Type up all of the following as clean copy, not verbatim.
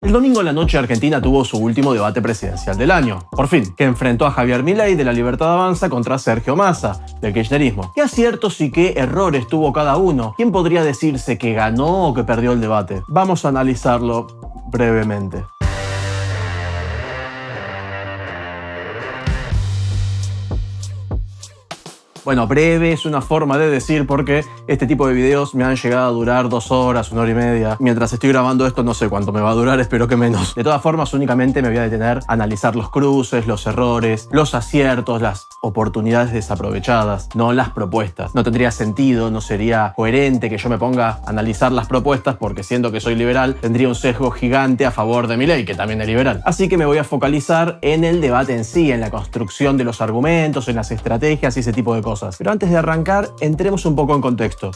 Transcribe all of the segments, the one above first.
El domingo en la noche Argentina tuvo su último debate presidencial del año, por fin, que enfrentó a Javier Milei de La Libertad Avanza contra Sergio Massa, del kirchnerismo. ¿Qué aciertos y qué errores tuvo cada uno? ¿Quién podría decirse que ganó o que perdió el debate? Vamos a analizarlo brevemente. Bueno, breve es una forma de decir porque este tipo de videos me han llegado a durar 2 horas, 1 hora y media. Mientras estoy grabando esto no sé cuánto me va a durar, espero que menos. De todas formas, únicamente me voy a detener a analizar los cruces, los errores, los aciertos, las oportunidades desaprovechadas, no las propuestas. No tendría sentido, no sería coherente que yo me ponga a analizar las propuestas porque siendo que soy liberal, tendría un sesgo gigante a favor de Milei, que también es liberal. Así que me voy a focalizar en el debate en sí, en la construcción de los argumentos, en las estrategias y ese tipo de cosas. Pero antes de arrancar, entremos un poco en contexto.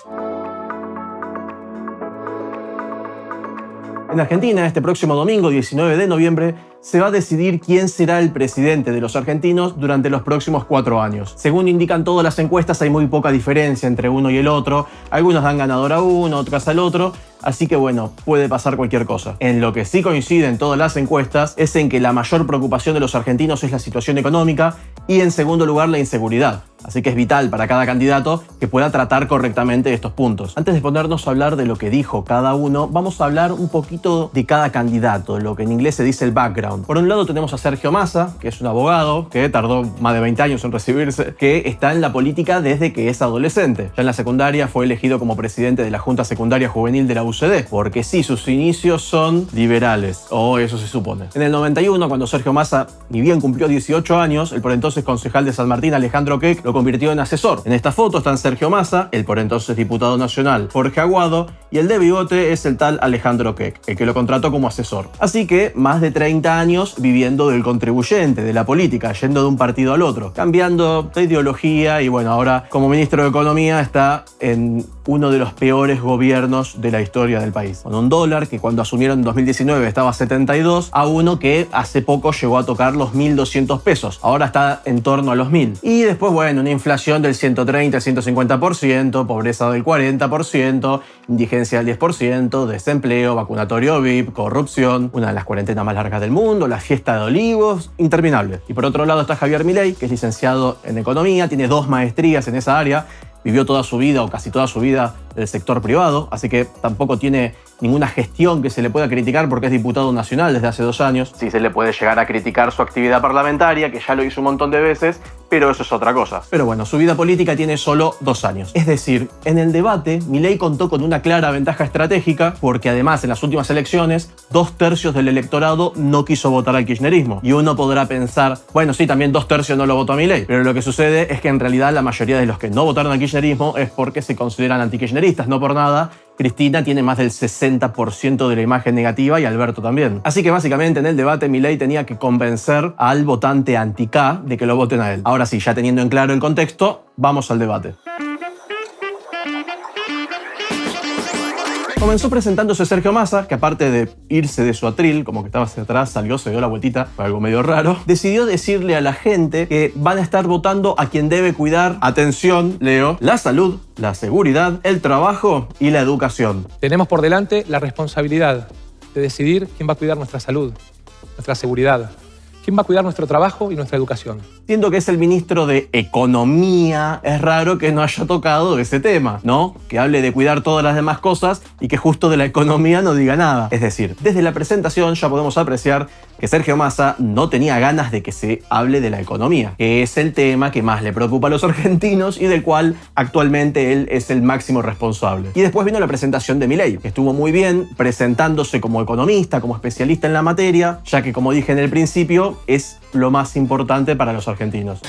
En Argentina, este próximo domingo, 19 de noviembre, se va a decidir quién será el presidente de los argentinos durante los próximos 4 años. Según indican todas las encuestas, hay muy poca diferencia entre uno y el otro. Algunos dan ganador a uno, otras al otro. Así que bueno, puede pasar cualquier cosa. En lo que sí coinciden todas las encuestas es en que la mayor preocupación de los argentinos es la situación económica y en segundo lugar la inseguridad. Así que es vital para cada candidato que pueda tratar correctamente estos puntos. Antes de ponernos a hablar de lo que dijo cada uno, vamos a hablar un poquito de cada candidato, lo que en inglés se dice el background. Por un lado tenemos a Sergio Massa, que es un abogado que tardó más de 20 años en recibirse, que está en la política desde que es adolescente. Ya en la secundaria fue elegido como presidente de la Junta Secundaria Juvenil de la UCD, porque sí, sus inicios son liberales, o eso se supone. En el 91, cuando Sergio Massa ni bien cumplió 18 años, el por entonces concejal de San Martín, Alejandro Queck, lo convirtió en asesor. En esta foto están Sergio Massa, el por entonces diputado nacional Jorge Aguado, y el de bigote es el tal Alejandro Queck, el que lo contrató como asesor. Así que más de 30 años viviendo del contribuyente, de la política, yendo de un partido al otro, cambiando de ideología y bueno, ahora como ministro de Economía está en uno de los peores gobiernos de la historia del país. Con un dólar que cuando asumieron en 2019 estaba a 72, a uno que hace poco llegó a tocar los 1.200 pesos. Ahora está en torno a los 1.000. Y después, bueno, una inflación del 130 al 150%, pobreza del 40%, indigencia del 10%, desempleo, vacunatorio VIP, corrupción, una de las cuarentenas más largas del mundo, la fiesta de olivos, interminable. Y por otro lado está Javier Milei, que es licenciado en Economía, tiene 2 maestrías en esa área, vivió toda su vida o casi toda su vida del sector privado, así que tampoco tiene ninguna gestión que se le pueda criticar porque es diputado nacional desde hace 2 años. Sí se le puede llegar a criticar su actividad parlamentaria, que ya lo hizo un montón de veces, pero eso es otra cosa. Pero bueno, su vida política tiene solo 2 años. Es decir, en el debate, Milei contó con una clara ventaja estratégica porque además en las últimas elecciones, 2/3 del electorado no quiso votar al kirchnerismo. Y uno podrá pensar, bueno, sí, también 2/3 no lo votó a Milei, pero lo que sucede es que en realidad la mayoría de los que no votaron al kirchnerismo es porque se consideran antikirchneristas, no por nada. Cristina tiene más del 60% de la imagen negativa y Alberto también. Así que básicamente en el debate Milei tenía que convencer al votante anti-K de que lo voten a él. Ahora sí, ya teniendo en claro el contexto, vamos al debate. Comenzó presentándose Sergio Massa, que aparte de irse de su atril, como que estaba hacia atrás, salió, se dio la vueltita, fue algo medio raro, decidió decirle a la gente que van a estar votando a quien debe cuidar, atención, leo, la salud, la seguridad, el trabajo y la educación. Tenemos por delante la responsabilidad de decidir quién va a cuidar nuestra salud, nuestra seguridad, quién va a cuidar nuestro trabajo y nuestra educación. Siendo que es el ministro de Economía, es raro que no haya tocado ese tema, ¿no? Que hable de cuidar todas las demás cosas y que justo de la economía no diga nada. Es decir, desde la presentación ya podemos apreciar que Sergio Massa no tenía ganas de que se hable de la economía, que es el tema que más le preocupa a los argentinos y del cual actualmente él es el máximo responsable. Y después vino la presentación de Milei, que estuvo muy bien, presentándose como economista, como especialista en la materia, ya que como dije en el principio, es lo más importante para los argentinos.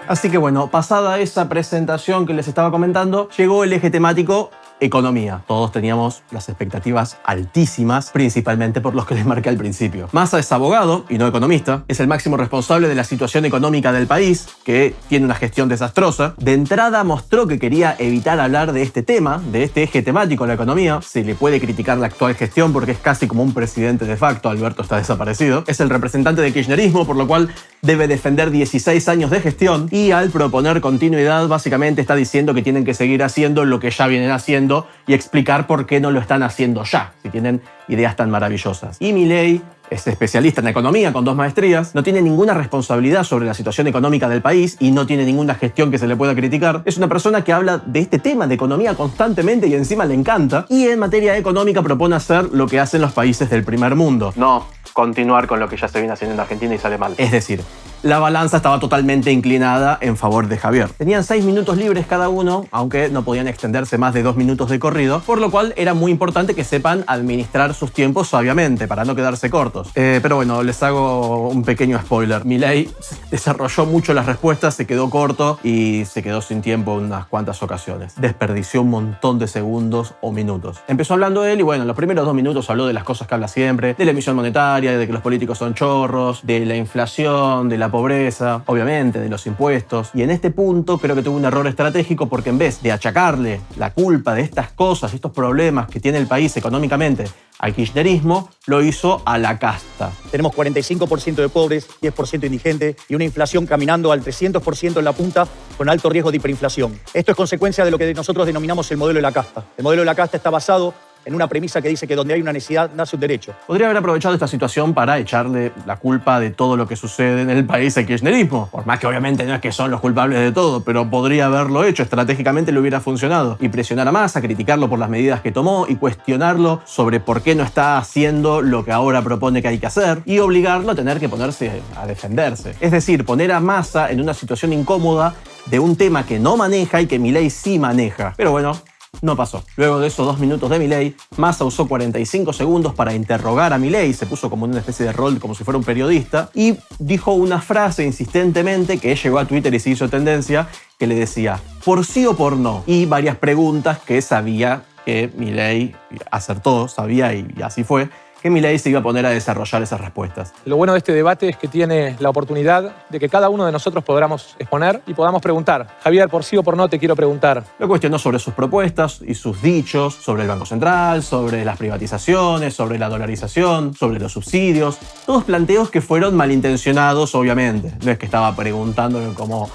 Así que bueno, pasada esa presentación que les estaba comentando, llegó el eje temático economía. Todos teníamos las expectativas altísimas, principalmente por los que les marqué al principio. Massa es abogado y no economista, es el máximo responsable de la situación económica del país, que tiene una gestión desastrosa. De entrada mostró que quería evitar hablar de este tema, de este eje temático, la economía. Se le puede criticar la actual gestión porque es casi como un presidente de facto, Alberto está desaparecido. Es el representante del kirchnerismo, por lo cual debe defender 16 años de gestión y al proponer continuidad básicamente está diciendo que tienen que seguir haciendo lo que ya vienen haciendo y explicar por qué no lo están haciendo ya, si tienen ideas tan maravillosas. Y Milei es especialista en economía con 2 maestrías, no tiene ninguna responsabilidad sobre la situación económica del país y no tiene ninguna gestión que se le pueda criticar. Es una persona que habla de este tema de economía constantemente y encima le encanta. Y en materia económica propone hacer lo que hacen los países del primer mundo. No continuar con lo que ya se viene haciendo en Argentina y sale mal. Es decir, la balanza estaba totalmente inclinada en favor de Javier. Tenían 6 minutos libres cada uno, aunque no podían extenderse más de 2 minutos de corrido, por lo cual era muy importante que sepan administrar sus tiempos sabiamente para no quedarse cortos. Pero bueno, les hago un pequeño spoiler. Milei desarrolló mucho las respuestas, se quedó corto y se quedó sin tiempo en unas cuantas ocasiones. Desperdició un montón de segundos o minutos. Empezó hablando él y bueno, en los primeros 2 minutos habló de las cosas que habla siempre, de la emisión monetaria, de que los políticos son chorros, de la inflación, de la pobreza, obviamente, de los impuestos. Y en este punto creo que tuvo un error estratégico porque en vez de achacarle la culpa de estas cosas, estos problemas que tiene el país económicamente al kirchnerismo, lo hizo a la casta. Tenemos 45% de pobres, 10% indigentes y una inflación caminando al 300% en la punta con alto riesgo de hiperinflación. Esto es consecuencia de lo que nosotros denominamos el modelo de la casta. El modelo de la casta está basado en una premisa que dice que donde hay una necesidad nace un derecho. Podría haber aprovechado esta situación para echarle la culpa de todo lo que sucede en el país al kirchnerismo. Por más que obviamente no es que son los culpables de todo, pero podría haberlo hecho, estratégicamente le hubiera funcionado. Y presionar a Massa, criticarlo por las medidas que tomó y cuestionarlo sobre por qué no está haciendo lo que ahora propone que hay que hacer y obligarlo a tener que ponerse a defenderse. Es decir, poner a Massa en una situación incómoda de un tema que no maneja y que Milei sí maneja. Pero bueno, no pasó. Luego de esos 2 minutos de Milei, Massa usó 45 segundos para interrogar a Milei, se puso como una especie de rol, como si fuera un periodista, y dijo una frase insistentemente que llegó a Twitter y se hizo tendencia, que le decía, ¿por sí o por no? Y varias preguntas que sabía que Milei acertó, sabía y así fue, que Milei se iba a poner a desarrollar esas respuestas. Lo bueno de este debate es que tiene la oportunidad de que cada uno de nosotros podamos exponer y podamos preguntar. Javier, por sí o por no te quiero preguntar. Lo cuestionó sobre sus propuestas y sus dichos, sobre el Banco Central, sobre las privatizaciones, sobre la dolarización, sobre los subsidios. Todos planteos que fueron malintencionados, obviamente. No es que estaba preguntándole como...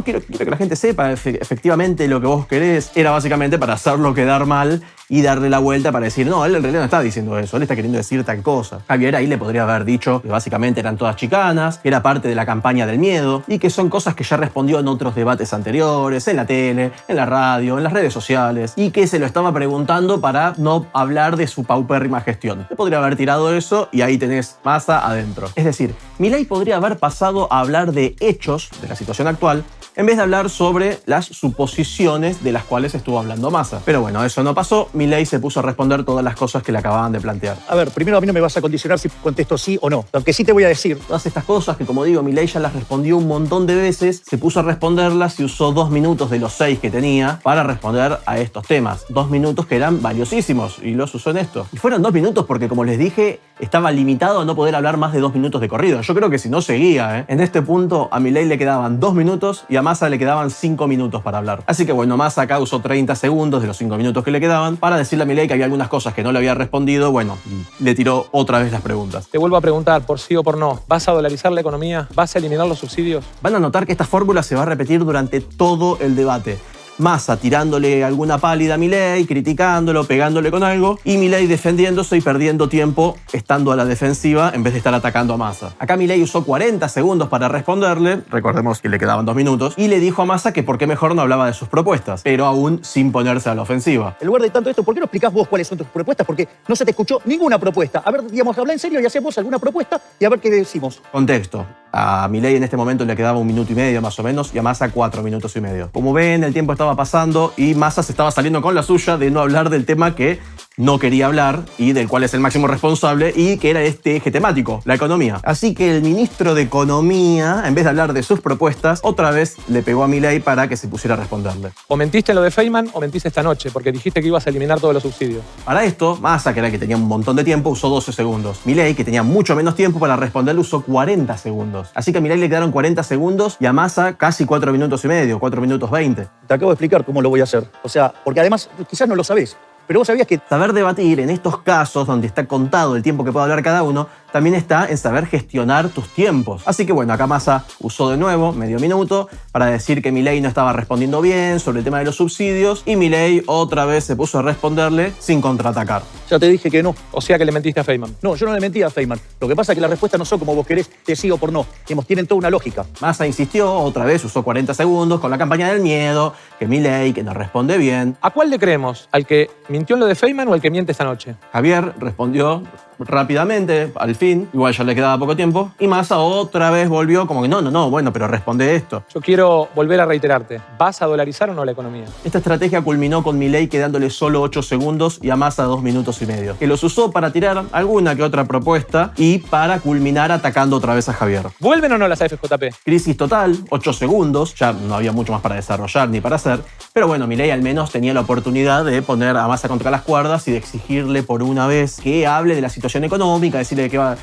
quiero que la gente sepa efectivamente lo que vos querés. Era básicamente para hacerlo quedar mal y darle la vuelta para decir, no, él en realidad no está diciendo eso, él está queriendo decir tal cosa. Javier ahí le podría haber dicho que básicamente eran todas chicanas, que era parte de la campaña del miedo y que son cosas que ya respondió en otros debates anteriores, en la tele, en la radio, en las redes sociales y que se lo estaba preguntando para no hablar de su paupérrima gestión. Le podría haber tirado eso y ahí tenés Massa adentro. Es decir, Milei podría haber pasado a hablar de hechos de la situación actual en vez de hablar sobre las suposiciones de las cuales estuvo hablando Massa. Pero bueno, eso no pasó. Milei se puso a responder todas las cosas que le acababan de plantear. A ver, primero a mí no me vas a condicionar si contesto sí o no. Lo que sí te voy a decir. Todas estas cosas que, como digo, Milei ya las respondió un montón de veces, se puso a responderlas y usó 2 minutos de los 6 que tenía para responder a estos temas. 2 minutos que eran valiosísimos y los usó en esto. Y fueron 2 minutos porque, como les dije, estaba limitado a no poder hablar más de 2 minutos de corrido. Yo creo que si no seguía, En este punto a Milei le quedaban 2 minutos y a Massa le quedaban 5 minutos para hablar. Así que bueno, Massa acá usó 30 segundos de los 5 minutos que le quedaban para decirle a Milei que había algunas cosas que no le había respondido, bueno, y le tiró otra vez las preguntas. Te vuelvo a preguntar, por sí o por no, ¿vas a dolarizar la economía? ¿Vas a eliminar los subsidios? Van a notar que esta fórmula se va a repetir durante todo el debate. Massa tirándole alguna pálida a Milei, criticándolo, pegándole con algo, y Milei defendiéndose y perdiendo tiempo estando a la defensiva en vez de estar atacando a Massa. Acá Milei usó 40 segundos para responderle, recordemos que le quedaban 2 minutos, y le dijo a Massa que por qué mejor no hablaba de sus propuestas, pero aún sin ponerse a la ofensiva. En lugar de tanto esto, ¿por qué no explicás vos cuáles son tus propuestas? Porque no se te escuchó ninguna propuesta. A ver, digamos, habla en serio y hacemos alguna propuesta y a ver qué decimos. Contexto. A Milei en este momento le quedaba 1 minuto y medio más o menos y a Massa 4 minutos y medio. Como ven, el tiempo estaba pasando y Massa se estaba saliendo con la suya de no hablar del tema que no quería hablar y del cual es el máximo responsable y que era este eje temático, la economía. Así que el ministro de Economía, en vez de hablar de sus propuestas, otra vez le pegó a Milei para que se pusiera a responderle. O mentiste en lo de Feynman o mentiste esta noche, porque dijiste que ibas a eliminar todos los subsidios. Para esto, Massa, que era el que tenía un montón de tiempo, usó 12 segundos. Milei, que tenía mucho menos tiempo para responderle, usó 40 segundos. Así que a Milei le quedaron 40 segundos y a Massa casi 4 minutos y medio, 4 minutos 20. Te acabo de explicar cómo lo voy a hacer. O sea, porque además quizás no lo sabés. Pero vos sabías que saber debatir en estos casos donde está contado el tiempo que puede hablar cada uno también está en saber gestionar tus tiempos. Así que bueno, acá Massa usó de nuevo medio minuto para decir que Milei no estaba respondiendo bien sobre el tema de los subsidios y Milei otra vez se puso a responderle sin contraatacar. Ya te dije que no. O sea que le mentiste a Feynman. No, yo no le mentí a Feynman. Lo que pasa es que las respuestas no son como vos querés, de sí o por no. Tienen toda una lógica. Massa insistió, otra vez usó 40 segundos con la campaña del miedo, que Milei, que no responde bien. ¿A cuál le creemos? ¿Al que mintió en lo de Feynman o al que miente esta noche? Javier respondió rápidamente, al fin, igual ya le quedaba poco tiempo, y Massa otra vez volvió como que no, bueno, pero responde esto. Yo quiero volver a reiterarte. ¿Vas a dolarizar o no la economía? Esta estrategia culminó con Milei quedándole solo 8 segundos y a Massa 2 minutos y medio, que los usó para tirar alguna que otra propuesta y para culminar atacando otra vez a Javier. ¿Vuelven o no las AFJP? Crisis total, 8 segundos, ya no había mucho más para desarrollar ni para hacer, pero bueno, Milei al menos tenía la oportunidad de poner a Massa contra las cuerdas y de exigirle por una vez que hable de la situación económica, decirle que va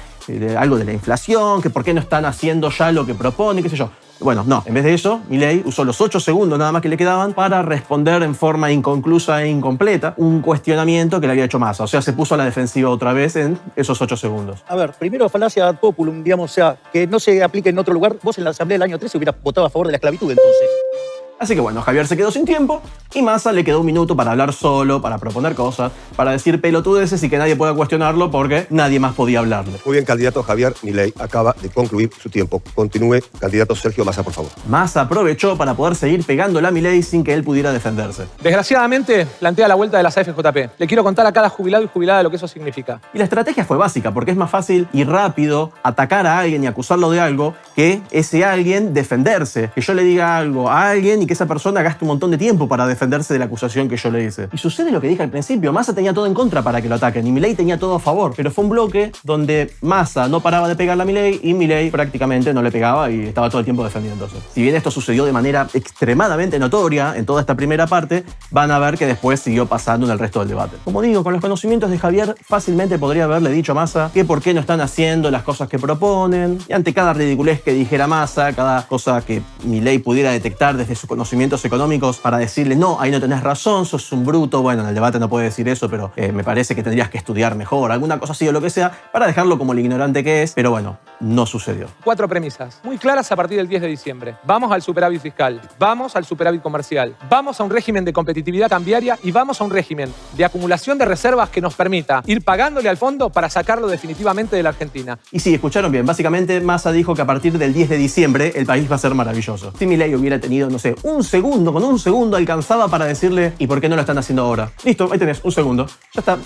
algo de la inflación, que por qué no están haciendo ya lo que propone, qué sé yo. Bueno, no, en vez de eso, Milei usó los 8 segundos nada más que le quedaban para responder en forma inconclusa e incompleta un cuestionamiento que le había hecho Massa. O sea, se puso a la defensiva otra vez en esos 8 segundos. A ver, primero falacia ad populum, digamos, o sea, que no se aplique en otro lugar. Vos en la Asamblea del año 13 hubieras votado a favor de la esclavitud entonces. Así que bueno, Javier se quedó sin tiempo y Massa le quedó un minuto para hablar solo, para proponer cosas, para decir pelotudeces y que nadie pueda cuestionarlo porque nadie más podía hablarle. Muy bien, candidato Javier Milei acaba de concluir su tiempo. Continúe, candidato Sergio Massa, por favor. Massa aprovechó para poder seguir pegándole a Milei sin que él pudiera defenderse. Desgraciadamente, plantea la vuelta de las AFJP. Le quiero contar a cada jubilado y jubilada lo que eso significa. Y la estrategia fue básica, porque es más fácil y rápido atacar a alguien y acusarlo de algo que ese alguien defenderse. Que yo le diga algo a alguien y que esa persona gaste un montón de tiempo para defenderse de la acusación que yo le hice. Y sucede lo que dije al principio, Massa tenía todo en contra para que lo ataquen y Milei tenía todo a favor. Pero fue un bloque donde Massa no paraba de pegarle a Milei y Milei prácticamente no le pegaba y estaba todo el tiempo defendiéndose. Si bien esto sucedió de manera extremadamente notoria en toda esta primera parte, van a ver que después siguió pasando en el resto del debate. Como digo, con los conocimientos de Javier, fácilmente podría haberle dicho a Massa que por qué no están haciendo las cosas que proponen, y ante cada ridiculez que dijera Massa, cada cosa que Milei pudiera detectar desde sus conocimientos económicos para decirle no, ahí no tenés razón, sos un bruto, bueno, en el debate no puede decir eso, pero me parece que tendrías que estudiar mejor, alguna cosa así o lo que sea, para dejarlo como el ignorante que es, pero bueno, no sucedió. 4 premisas, muy claras a partir del 10 de diciembre. Vamos al superávit fiscal, vamos al superávit comercial, vamos a un régimen de competitividad cambiaria y vamos a un régimen de acumulación de reservas que nos permita ir pagándole al fondo para sacarlo definitivamente de la Argentina. Y sí, escucharon bien, básicamente Massa dijo que a partir del 10 de diciembre el país va a ser maravilloso. Si Milei hubiera tenido, no sé, un segundo, con un segundo alcanzaba para decirle ¿y por qué no lo están haciendo ahora? Listo, ahí tenés, un segundo. Ya está,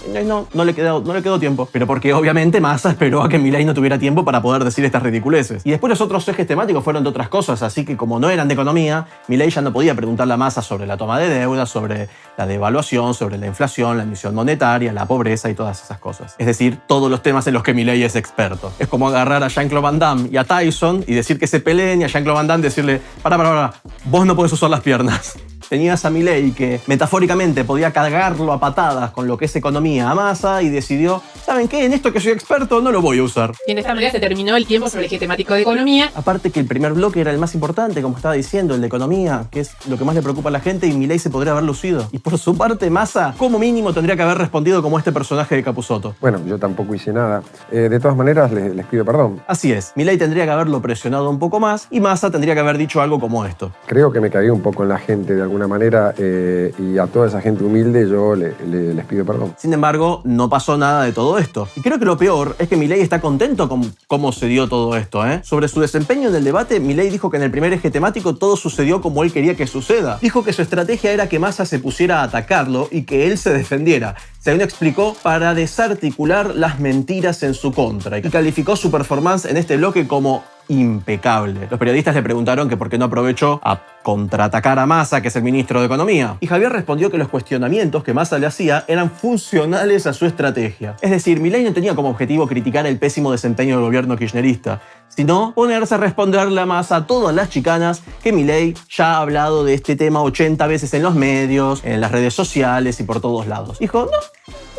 no le quedó tiempo. Pero porque obviamente Massa esperó a que Milei no tuviera tiempo para poder decir estas ridiculeces. Y después los otros ejes temáticos fueron de otras cosas, así que como no eran de economía, Milei ya no podía preguntarle a Massa sobre la toma de deuda, sobre la devaluación, sobre la inflación, la emisión monetaria, la pobreza y todas esas cosas. Es decir, todos los temas en los que Milei es experto. Es como agarrar a Jean-Claude Van Damme y a Tyson y decir que se peleen y a Jean-Claude Van Damme decirle para, vos no podés usar las piernas. Tenías a Milei que metafóricamente podía cargarlo a patadas con lo que es economía a Massa y decidió, ¿saben qué? En esto que soy experto no lo voy a usar. Y en esta manera se terminó el tiempo sobre el eje temático de economía. Aparte que el primer bloque era el más importante, como estaba diciendo, el de economía, que es lo que más le preocupa a la gente y Milei se podría haber lucido. Y por su parte, Massa, como mínimo, tendría que haber respondido como este personaje de Capusotto. Bueno, yo tampoco hice nada. De todas maneras, les pido perdón. Así es, Milei tendría que haberlo presionado un poco más y Massa tendría que haber dicho algo como esto. Creo que me cagué un poco en la gente de alguna manera y a toda esa gente humilde yo les pido perdón. Sin embargo, no pasó nada de todo esto. Y creo que lo peor es que Milei está contento con cómo se dio todo esto. Sobre su desempeño en el debate, Milei dijo que en el primer eje temático todo sucedió como él quería que suceda. Dijo que su estrategia era que Massa se pusiera a atacarlo y que él se defendiera. Según explicó, para desarticular las mentiras en su contra. Y calificó su performance en este bloque como impecable. Los periodistas le preguntaron que por qué no aprovechó a contraatacar a Massa, que es el ministro de Economía. Y Javier respondió que los cuestionamientos que Massa le hacía eran funcionales a su estrategia. Es decir, Milei no tenía como objetivo criticar el pésimo desempeño del gobierno kirchnerista, sino ponerse a responderle a Massa a todas las chicanas que Milei ya ha hablado de este tema 80 veces en los medios, en las redes sociales y por todos lados. Dijo,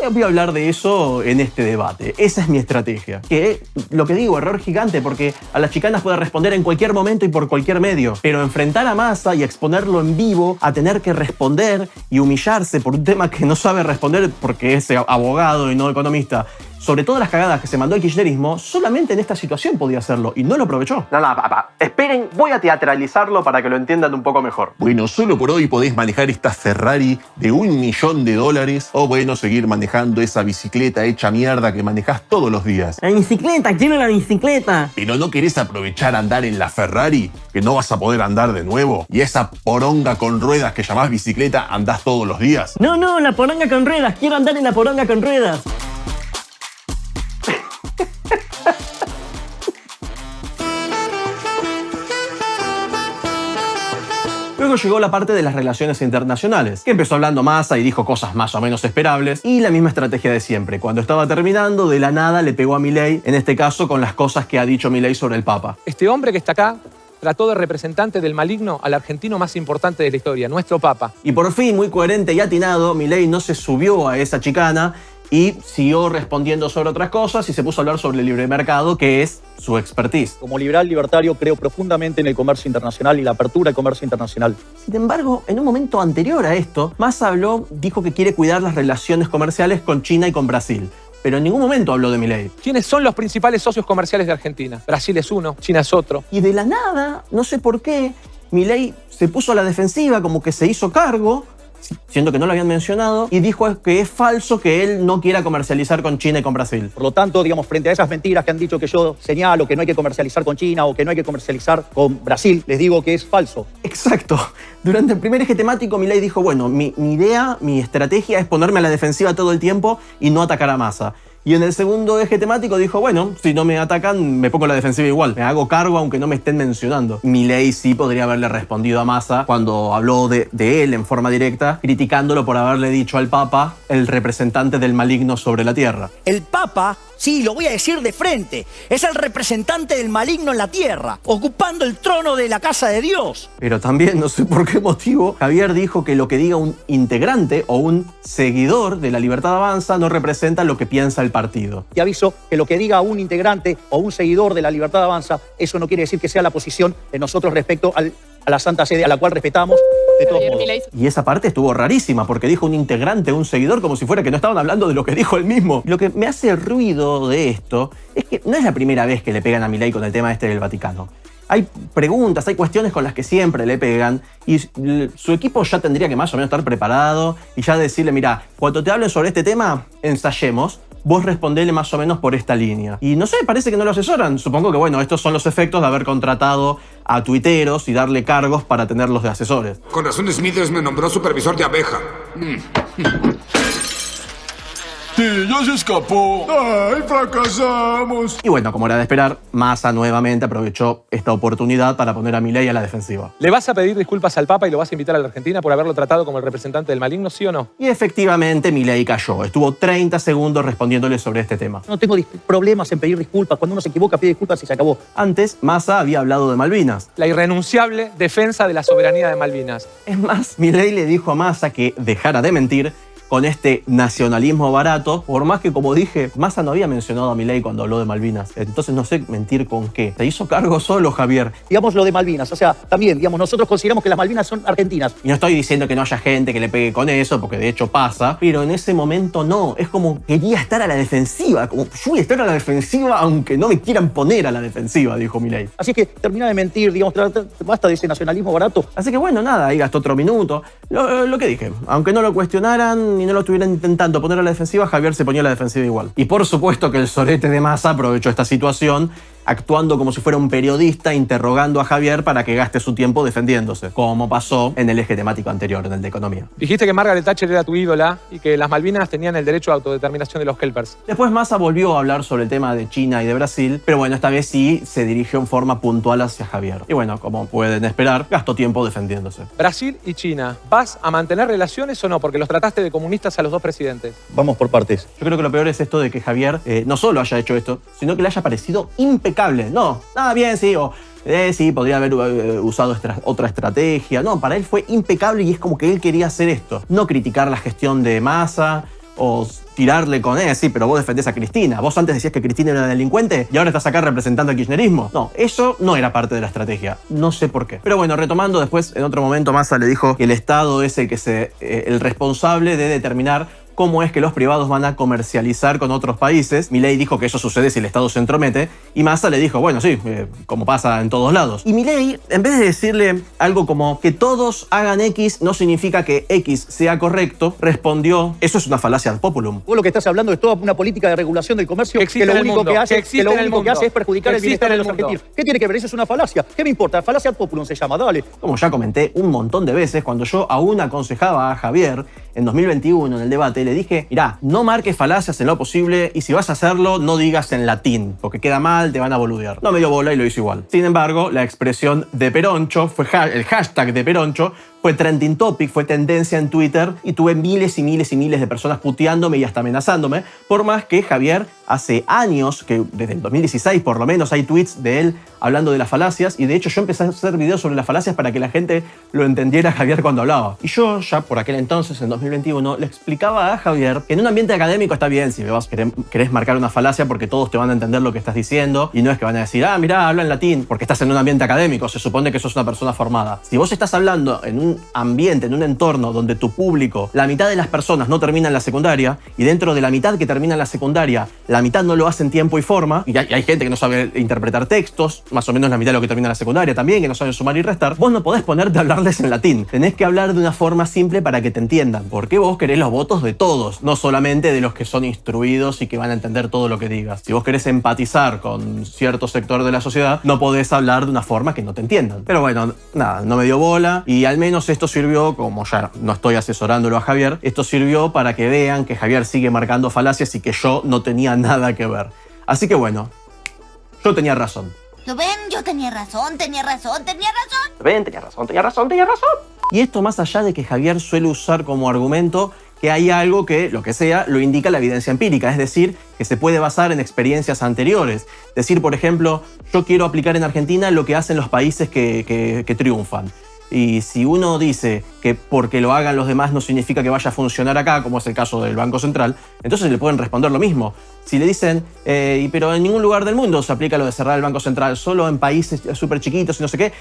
no, voy a hablar de eso en este debate. Esa es mi estrategia. Que, lo que digo, error gigante, porque a las chicanas puede responder en cualquier momento y por cualquier medio. Pero enfrentar a Massa y exponerlo en vivo a tener que responder y humillarse por un tema que no sabe responder porque es abogado y no economista, sobre todas las cagadas que se mandó el kirchnerismo, solamente en esta situación podía hacerlo y no lo aprovechó. No, papá, esperen, voy a teatralizarlo para que lo entiendan un poco mejor. Bueno, solo por hoy podés manejar esta Ferrari de $1 millón o bueno, seguir manejando esa bicicleta hecha mierda que manejás todos los días. La bicicleta, quiero la bicicleta. ¿Pero no querés aprovechar andar en la Ferrari, que no vas a poder andar de nuevo? ¿Y esa poronga con ruedas que llamás bicicleta andás todos los días? No, la poronga con ruedas. Quiero andar en la poronga con ruedas. Luego llegó la parte de las relaciones internacionales, que empezó hablando Massa y dijo cosas más o menos esperables, y la misma estrategia de siempre. Cuando estaba terminando, de la nada le pegó a Milei, en este caso con las cosas que ha dicho Milei sobre el Papa. Este hombre que está acá trató de representante del maligno al argentino más importante de la historia, nuestro Papa. Y por fin, muy coherente y atinado, Milei no se subió a esa chicana y siguió respondiendo sobre otras cosas y se puso a hablar sobre el libre mercado, que es su expertise. Como liberal libertario creo profundamente en el comercio internacional y la apertura del comercio internacional. Sin embargo, en un momento anterior a esto, Massa dijo que quiere cuidar las relaciones comerciales con China y con Brasil. Pero en ningún momento habló de Milei. ¿Quiénes son los principales socios comerciales de Argentina? Brasil es uno, China es otro. Y de la nada, no sé por qué, Milei se puso a la defensiva, como que se hizo cargo, siendo que no lo habían mencionado, y dijo que es falso que él no quiera comercializar con China y con Brasil. Por lo tanto, digamos, frente a esas mentiras que han dicho que yo señalo que no hay que comercializar con China o que no hay que comercializar con Brasil, les digo que es falso. Exacto. Durante el primer eje temático, Milei dijo, bueno, mi idea, mi estrategia es ponerme a la defensiva todo el tiempo y no atacar a Massa. Y en el segundo eje temático dijo, bueno, si no me atacan, me pongo a la defensiva igual. Me hago cargo aunque no me estén mencionando. Milei sí podría haberle respondido a Massa cuando habló de él en forma directa, criticándolo por haberle dicho al Papa el representante del maligno sobre la tierra. El Papa, sí, lo voy a decir de frente, es el representante del maligno en la tierra, ocupando el trono de la casa de Dios. Pero también, no sé por qué motivo, Javier dijo que lo que diga un integrante o un seguidor de La Libertad Avanza no representa lo que piensa el partido. Y aviso que lo que diga un integrante o un seguidor de La Libertad Avanza, eso no quiere decir que sea la posición de nosotros respecto a la Santa Sede, a la cual respetamos de todos modos. Y esa parte estuvo rarísima, porque dijo un integrante, un seguidor, como si fuera que no estaban hablando de lo que dijo él mismo. Lo que me hace ruido de esto es que no es la primera vez que le pegan a Milei con el tema este del Vaticano. Hay preguntas, hay cuestiones con las que siempre le pegan y su equipo ya tendría que más o menos estar preparado y ya decirle, mira, cuando te hablen sobre este tema, ensayemos, vos respondele más o menos por esta línea. Y no sé, parece que no lo asesoran. Supongo que, bueno, estos son los efectos de haber contratado a tuiteros y darle cargos para tenerlos de asesores. Con razón Smithers me nombró supervisor de abeja. Sí, ya se escapó. ¡Ay, fracasamos! Y bueno, como era de esperar, Massa nuevamente aprovechó esta oportunidad para poner a Milei a la defensiva. ¿Le vas a pedir disculpas al Papa y lo vas a invitar a la Argentina por haberlo tratado como el representante del maligno, sí o no? Y efectivamente Milei cayó. Estuvo 30 segundos respondiéndole sobre este tema. No tengo problemas en pedir disculpas. Cuando uno se equivoca, pide disculpas y se acabó. Antes, Massa había hablado de Malvinas. La irrenunciable defensa de la soberanía de Malvinas. Es más, Milei le dijo a Massa que dejara de mentir con este nacionalismo barato, por más que, como dije, Massa no había mencionado a Milei cuando habló de Malvinas. Entonces no sé mentir con qué. Se hizo cargo solo, Javier. Digamos lo de Malvinas, o sea, también, digamos, nosotros consideramos que las Malvinas son argentinas. Y no estoy diciendo que no haya gente que le pegue con eso, porque de hecho pasa, pero en ese momento no. Es como quería estar a la defensiva, como yo voy a estar a la defensiva aunque no me quieran poner a la defensiva, dijo Milei. Así que termina de mentir, digamos, basta de ese nacionalismo barato. Así que bueno, nada, ahí gastó otro minuto. Lo que dije, aunque no lo cuestionaran ni no lo estuvieran intentando poner a la defensiva, Javier se ponía a la defensiva igual. Y por supuesto que el sorete de Massa aprovechó esta situación, actuando como si fuera un periodista, interrogando a Javier para que gaste su tiempo defendiéndose, como pasó en el eje temático anterior, en el de economía. Dijiste que Margaret Thatcher era tu ídola y que las Malvinas tenían el derecho a autodeterminación de los Kelpers. Después Massa volvió a hablar sobre el tema de China y de Brasil, pero bueno, esta vez sí se dirigió en forma puntual hacia Javier. Y bueno, como pueden esperar, gastó tiempo defendiéndose. Brasil y China, ¿vas a mantener relaciones o no? Porque los trataste de comunistas a los dos presidentes. Vamos por partes. Yo creo que lo peor es esto de que Javier no solo haya hecho esto, sino que le haya parecido impecable. No, nada bien, sí, o sí, podría haber usado otra estrategia. No, para él fue impecable y es como que él quería hacer esto. No criticar la gestión de Massa o tirarle con sí, pero vos defendés a Cristina. Vos antes decías que Cristina era una delincuente y ahora estás acá representando al kirchnerismo. No, eso no era parte de la estrategia. No sé por qué. Pero bueno, retomando después, en otro momento Massa le dijo que el Estado es el responsable de determinar cómo es que los privados van a comercializar con otros países. Milei dijo que eso sucede si el Estado se entromete y Massa le dijo, bueno, sí, como pasa en todos lados. Y Milei, en vez de decirle algo como que todos hagan X no significa que X sea correcto, respondió, eso es una falacia ad populum. Vos lo que estás hablando es toda una política de regulación del comercio que lo único que hace es perjudicar el bienestar de los argentinos. ¿Qué tiene que ver? Eso es una falacia. ¿Qué me importa? Falacia ad populum se llama, dale. Como ya comenté un montón de veces, cuando yo aún aconsejaba a Javier en 2021 en el debate, le dije, mirá, no marques falacias en lo posible y si vas a hacerlo, no digas en latín, porque queda mal, te van a boludear. No me dio bola y lo hizo igual. Sin embargo, la expresión de Peroncho, el hashtag de Peroncho, fue trending topic, fue tendencia en Twitter y tuve miles y miles y miles de personas puteándome y hasta amenazándome, por más que Javier hace años, que desde el 2016 por lo menos hay tweets de él hablando de las falacias y de hecho yo empecé a hacer videos sobre las falacias para que la gente lo entendiera a Javier cuando hablaba. Y yo ya por aquel entonces, en 2021, le explicaba a Javier que en un ambiente académico está bien si querés marcar una falacia porque todos te van a entender lo que estás diciendo y no es que van a decir, ah, mirá, habla en latín, porque estás en un ambiente académico, se supone que sos una persona formada. Si vos estás hablando en un ambiente, en un entorno donde tu público, la mitad de las personas no terminan la secundaria y dentro de la mitad que termina la secundaria, la mitad no lo hace en tiempo y forma y hay gente que no sabe interpretar textos, más o menos la mitad de lo que termina la secundaria también, que no saben sumar y restar, vos no podés ponerte a hablarles en latín. Tenés que hablar de una forma simple para que te entiendan, porque vos querés los votos de todos, no solamente de los que son instruidos y que van a entender todo lo que digas. Si vos querés empatizar con cierto sector de la sociedad, no podés hablar de una forma que no te entiendan. Pero bueno, nada, no me dio bola y al menos esto sirvió, como ya no estoy asesorándolo a Javier, esto sirvió para que vean que Javier sigue marcando falacias y que yo no tenía nada que ver. Así que bueno, yo tenía razón. ¿Lo ven? Yo tenía razón. ¿Lo ven? Tenía razón. Y esto más allá de que Javier suele usar como argumento que hay algo que, lo que sea, lo indica la evidencia empírica, es decir, que se puede basar en experiencias anteriores. Decir, por ejemplo, yo quiero aplicar en Argentina lo que hacen los países que triunfan. Y si uno dice que porque lo hagan los demás no significa que vaya a funcionar acá, como es el caso del Banco Central, entonces le pueden responder lo mismo. Si le dicen, pero en ningún lugar del mundo se aplica lo de cerrar el Banco Central, solo en países súper chiquitos y no sé qué,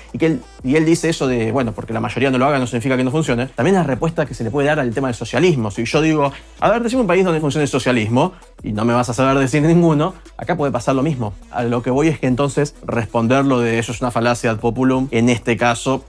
y él dice eso de, bueno, porque la mayoría no lo haga no significa que no funcione, también la respuesta que se le puede dar al tema del socialismo. Si yo digo, a ver, decime un país donde funcione el socialismo, y no me vas a saber decir ninguno, acá puede pasar lo mismo. A lo que voy es que entonces responder lo de eso es una falacia ad populum, en este caso,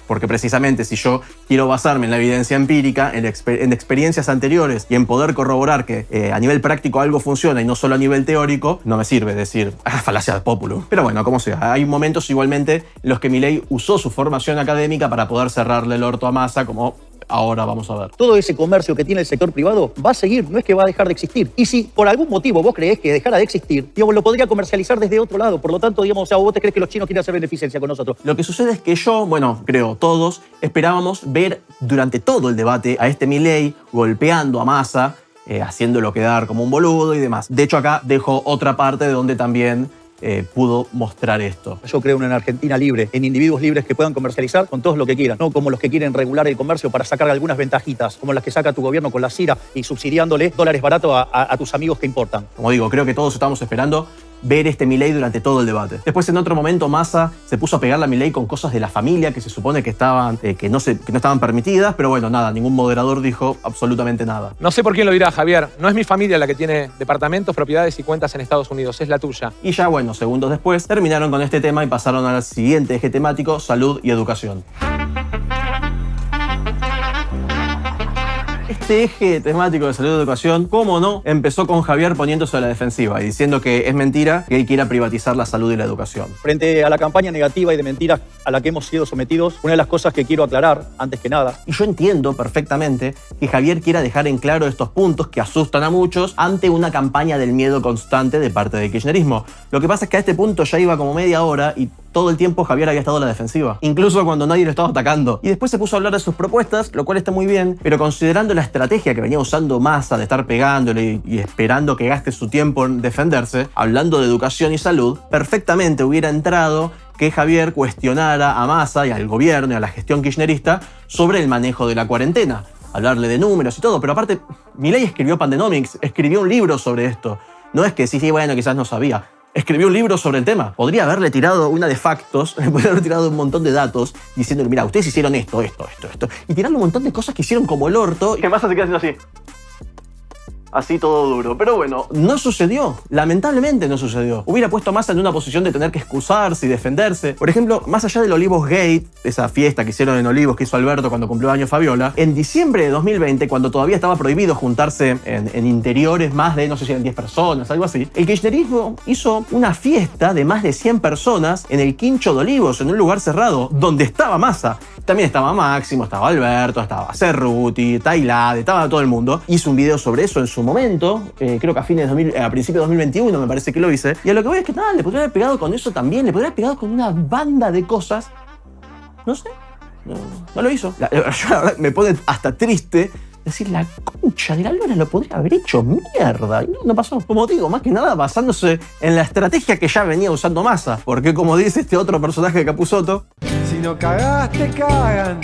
porque precisamente si yo quiero basarme en la evidencia empírica, en experiencias anteriores y en poder corroborar que a nivel práctico algo funciona y no solo a nivel teórico, no me sirve decir falacia ad populum. Pero bueno, como sea, hay momentos igualmente en los que Milei usó su formación académica para poder cerrarle el orto a Massa, como ahora vamos a ver. Todo ese comercio que tiene el sector privado va a seguir, no es que va a dejar de existir. Y si por algún motivo vos creés que dejara de existir, digamos, lo podría comercializar desde otro lado. Por lo tanto, digamos, o sea, vos te crees que los chinos quieren hacer beneficencia con nosotros. Lo que sucede es que yo, bueno, creo todos, esperábamos ver durante todo el debate a este Milei golpeando a Massa, haciéndolo quedar como un boludo y demás. De hecho, acá dejo otra parte de donde también pudo mostrar esto. Yo creo en una Argentina libre, en individuos libres que puedan comercializar con todos lo que quieran, no como los que quieren regular el comercio para sacar algunas ventajitas, como las que saca tu gobierno con la CIRA y subsidiándole dólares baratos a tus amigos que importan. Como digo, creo que todos estamos esperando ver este Milei durante todo el debate. Después, en otro momento, Massa se puso a pegarle a Milei con cosas de la familia que se supone que estaban, que no estaban permitidas, pero bueno, nada, ningún moderador dijo absolutamente nada. No sé por quién lo dirá, Javier. No es mi familia la que tiene departamentos, propiedades y cuentas en Estados Unidos, es la tuya. Y ya, bueno, segundos después, terminaron con este tema y pasaron al siguiente eje temático, salud y educación. Este eje temático de salud y educación, cómo no, empezó con Javier poniéndose a la defensiva y diciendo que es mentira que él quiera privatizar la salud y la educación. Frente a la campaña negativa y de mentiras a la que hemos sido sometidos, una de las cosas que quiero aclarar, antes que nada... Y yo entiendo perfectamente que Javier quiera dejar en claro estos puntos que asustan a muchos ante una campaña del miedo constante de parte del kirchnerismo. Lo que pasa es que a este punto ya iba como media hora y todo el tiempo Javier había estado a la defensiva, incluso cuando nadie lo estaba atacando. Y después se puso a hablar de sus propuestas, lo cual está muy bien, pero considerando la estrategia que venía usando Massa de estar pegándole y esperando que gaste su tiempo en defenderse, hablando de educación y salud, perfectamente hubiera entrado que Javier cuestionara a Massa y al gobierno y a la gestión kirchnerista sobre el manejo de la cuarentena, hablarle de números y todo, pero aparte, Milei escribió Pandenomics, escribió un libro sobre esto. No es que sí, bueno, quizás no sabía. Escribió un libro sobre el tema. Podría haberle tirado una de factos, podría haber tirado un montón de datos diciéndole, mira, ustedes hicieron esto, y tirarle un montón de cosas que hicieron como el orto. Y que Massa se queda haciendo así. así todo duro. Pero bueno, no sucedió. Lamentablemente no sucedió. Hubiera puesto a Massa en una posición de tener que excusarse y defenderse. Por ejemplo, más allá del Olivos Gate, esa fiesta que hicieron en Olivos que hizo Alberto cuando cumplió años Fabiola, en diciembre de 2020, cuando todavía estaba prohibido juntarse en interiores más de, no sé si eran 10 personas, algo así, el kirchnerismo hizo una fiesta de más de 100 personas en el Quincho de Olivos, en un lugar cerrado, donde estaba Massa. También estaba Máximo, estaba Alberto, estaba Cerruti, Tailade, estaba todo el mundo. Hice un video sobre eso en su momento, creo que a principios de 2021 me parece que lo hice. Y a lo que voy es que nada, le podría haber pegado con eso también, le podría haber pegado con una banda de cosas. No sé, no lo hizo. La verdad me pone hasta triste decir, la concha de la lora lo podría haber hecho mierda. Y no pasó. Como digo, más que nada basándose en la estrategia que ya venía usando Massa. Porque como dice este otro personaje de Capusotto, si no cagás, te cagan.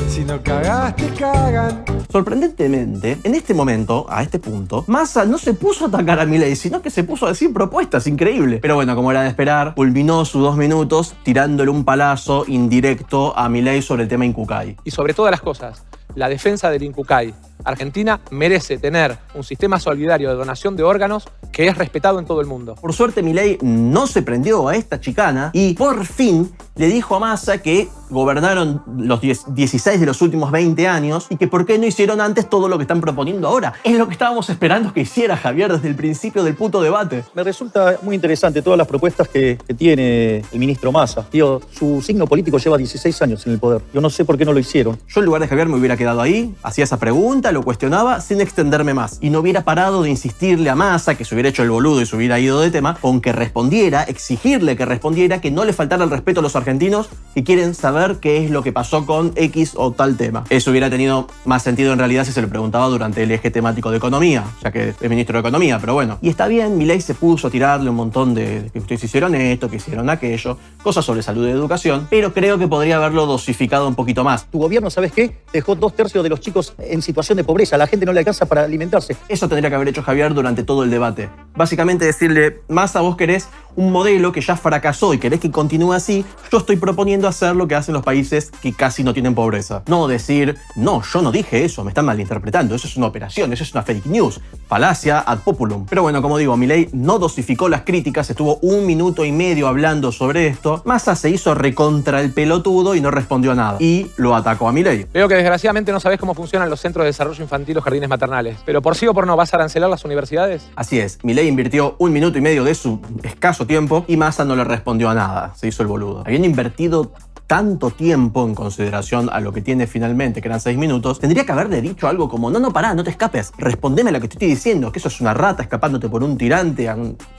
Si no cagás, te cagan. Sorprendentemente, en este momento, a este punto, Massa no se puso a atacar a Milei, sino que se puso a decir propuestas, increíble. Pero bueno, como era de esperar, culminó sus 2 minutos tirándole un palazo indirecto a Milei sobre el tema Incucay. Y sobre todas las cosas, la defensa del Incucay. Argentina merece tener un sistema solidario de donación de órganos que es respetado en todo el mundo. Por suerte, Milei no se prendió a esta chicana y por fin le dijo a Massa que gobernaron los 16 de los últimos 20 años y que por qué no hicieron antes todo lo que están proponiendo ahora. Es lo que estábamos esperando que hiciera Javier desde el principio del puto debate. Me resulta muy interesante todas las propuestas que tiene el ministro Massa. Tío, su signo político lleva 16 años en el poder. Yo no sé por qué no lo hicieron. Yo en lugar de Javier me hubiera quedado ahí, hacía esa pregunta, lo cuestionaba sin extenderme más. Y no hubiera parado de insistirle a Massa, que se hubiera hecho el boludo y se hubiera ido de tema, con que respondiera, exigirle que respondiera, que no le faltara el respeto a los argentinos que quieren saber qué es lo que pasó con X o tal tema. Eso hubiera tenido más sentido en realidad si se lo preguntaba durante el eje temático de economía, ya que es ministro de economía, pero bueno. Y está bien, Milei se puso a tirarle un montón de que ustedes hicieron esto, que hicieron aquello, cosas sobre salud y educación, pero creo que podría haberlo dosificado un poquito más. Tu gobierno, ¿sabes qué? Dejó 2/3 de los chicos en situación de pobreza. La gente no le alcanza para alimentarse. Eso tendría que haber hecho Javier durante todo el debate. Básicamente decirle, Massa, vos querés un modelo que ya fracasó y querés que continúe así, yo estoy proponiendo hacer lo que hacen los países que casi no tienen pobreza. No decir, no, yo no dije eso, me están malinterpretando, eso es una operación, eso es una fake news, falacia ad populum. Pero bueno, como digo, Milei no dosificó las críticas, estuvo 1 minuto y medio hablando sobre esto. Massa se hizo recontra el pelotudo y no respondió a nada. Y lo atacó a Milei. Veo que desgraciadamente no sabés cómo funcionan los centros de desarrollo infantil o jardines maternales. Pero por sí o por no, ¿vas a arancelar las universidades? Así es, Milei invirtió 1 minuto y medio de su escaso tiempo y Massa no le respondió a nada, se hizo el boludo. Habían invertido tanto tiempo en consideración a lo que tiene finalmente, que eran 6 minutos, tendría que haberle dicho algo como, no, pará, no te escapes, respondeme a lo que te estoy diciendo, que eso es una rata escapándote por un tirante,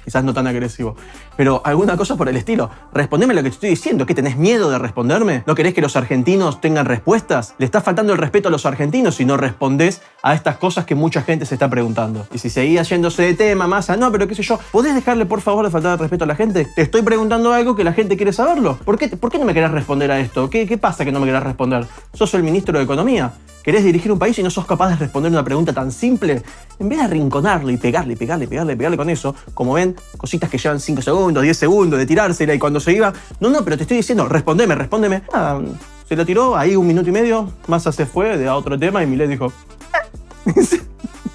quizás no tan agresivo, pero alguna cosa por el estilo. Respondeme a lo que te estoy diciendo, ¿qué, tenés miedo de responderme? ¿No querés que los argentinos tengan respuestas? ¿Le está faltando el respeto a los argentinos si no respondés a estas cosas que mucha gente se está preguntando? Y si seguía yéndose de tema, Massa, no, pero qué sé yo, ¿podés dejarle por favor de faltar el respeto a la gente? Te estoy preguntando algo que la gente quiere saberlo. ¿Por qué no me querés responder a esto? ¿Qué pasa que no me querés responder? ¿Sos el ministro de Economía? ¿Querés dirigir un país y no sos capaz de responder una pregunta tan simple? En vez de arrinconarlo y pegarle con eso, como ven, cositas que llevan 5 segundos, 10 segundos de tirársela y cuando se iba, no, pero te estoy diciendo, respondeme. Se lo tiró ahí 1 minuto y medio, Massa se fue a otro tema y Milei dijo,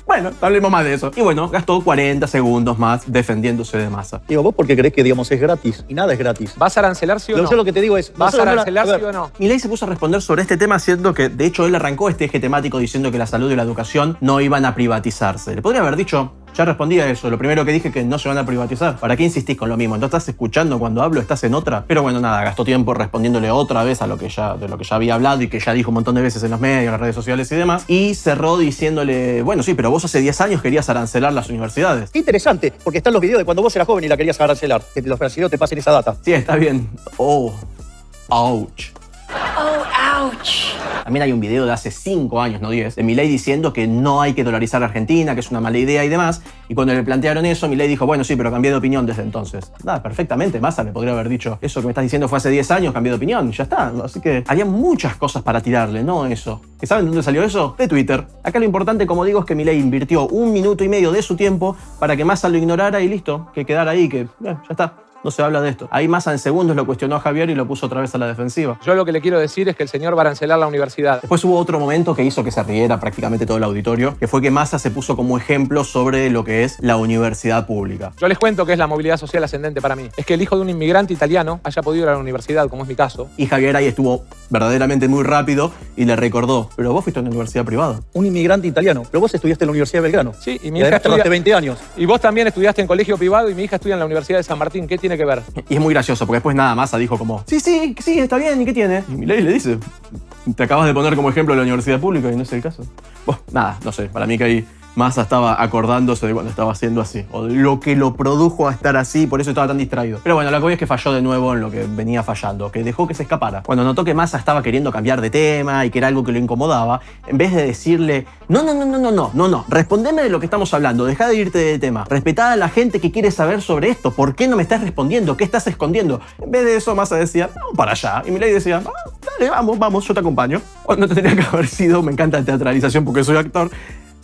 bueno, hablemos más de eso. Y bueno, gastó 40 segundos más defendiéndose de Massa. Digo, ¿vos por qué creés que, digamos, es gratis? Y nada es gratis. ¿Vas a arancelar sí o no? Yo lo que te digo es... ¿Vas a arancelar sí o no? Milei se puso a responder sobre este tema, siendo que, de hecho, él arrancó este eje temático diciendo que la salud y la educación no iban a privatizarse. Le podría haber dicho, ya respondí a eso, lo primero que dije que no se van a privatizar. ¿Para qué insistís con lo mismo? ¿No estás escuchando cuando hablo? ¿Estás en otra? Pero bueno, nada, gastó tiempo respondiéndole otra vez a de lo que ya había hablado y que ya dijo un montón de veces en los medios, en las redes sociales y demás. Y cerró diciéndole, bueno, sí, pero vos hace 10 años querías arancelar las universidades. Qué interesante, porque están los videos de cuando vos eras joven y la querías arancelar. Que los brasileños te pasen esa data. Sí, está bien. Oh, ouch. Oh, ouch. También hay un video de hace 5 años, no 10, de Milei diciendo que no hay que dolarizar a Argentina, que es una mala idea y demás. Y cuando le plantearon eso, Milei dijo, bueno, sí, pero cambié de opinión desde entonces. Nada, perfectamente, Massa le podría haber dicho, eso que me estás diciendo fue hace 10 años, cambié de opinión, ya está. Así que había muchas cosas para tirarle, no eso. ¿Que saben de dónde salió eso? De Twitter. Acá lo importante, como digo, es que Milei invirtió 1 minuto y medio de su tiempo para que Massa lo ignorara y listo, que quedara ahí, que ya está. no se habla de esto. Ahí Massa en segundos lo cuestionó a Javier y lo puso otra vez a la defensiva. Yo lo que le quiero decir es que el señor va a arancelar la universidad. Después hubo otro momento que hizo que se riera prácticamente todo el auditorio, que fue que Massa se puso como ejemplo sobre lo que es la universidad pública. Yo les cuento que es la movilidad social ascendente para mí. Es que el hijo de un inmigrante italiano haya podido ir a la universidad, como es mi caso. Y Javier ahí estuvo verdaderamente muy rápido y le recordó, pero vos fuiste a una universidad privada. Un inmigrante italiano, pero vos estudiaste en la Universidad de Belgrano. Sí, y mi Y hija además estudia... tardaste 20 años. Y vos también estudiaste en colegio privado y mi hija estudia en la Universidad de San Martín. ¿Qué tiene que ver? Y es muy gracioso, porque después nada, Massa dijo como, sí, está bien, ¿y qué tiene? Y Milei le dice, te acabas de poner como ejemplo la universidad pública y no es el caso. Bueno, nada, no sé, para mí que ahí Massa estaba acordándose de cuando estaba haciendo así, o de lo que lo produjo a estar así, por eso estaba tan distraído. Pero bueno, lo que voy es que falló de nuevo en lo que venía fallando, que dejó que se escapara. Cuando notó que Massa estaba queriendo cambiar de tema y que era algo que lo incomodaba, en vez de decirle, no, respondeme de lo que estamos hablando, deja de irte de tema, respetá a la gente que quiere saber sobre esto, ¿por qué no me estás respondiendo? ¿Qué estás escondiendo? En vez de eso, Massa decía, vamos para allá. Y Milei decía, dale, vamos, yo te acompaño. Cuando tendría que haber sido, me encanta la teatralización porque soy actor,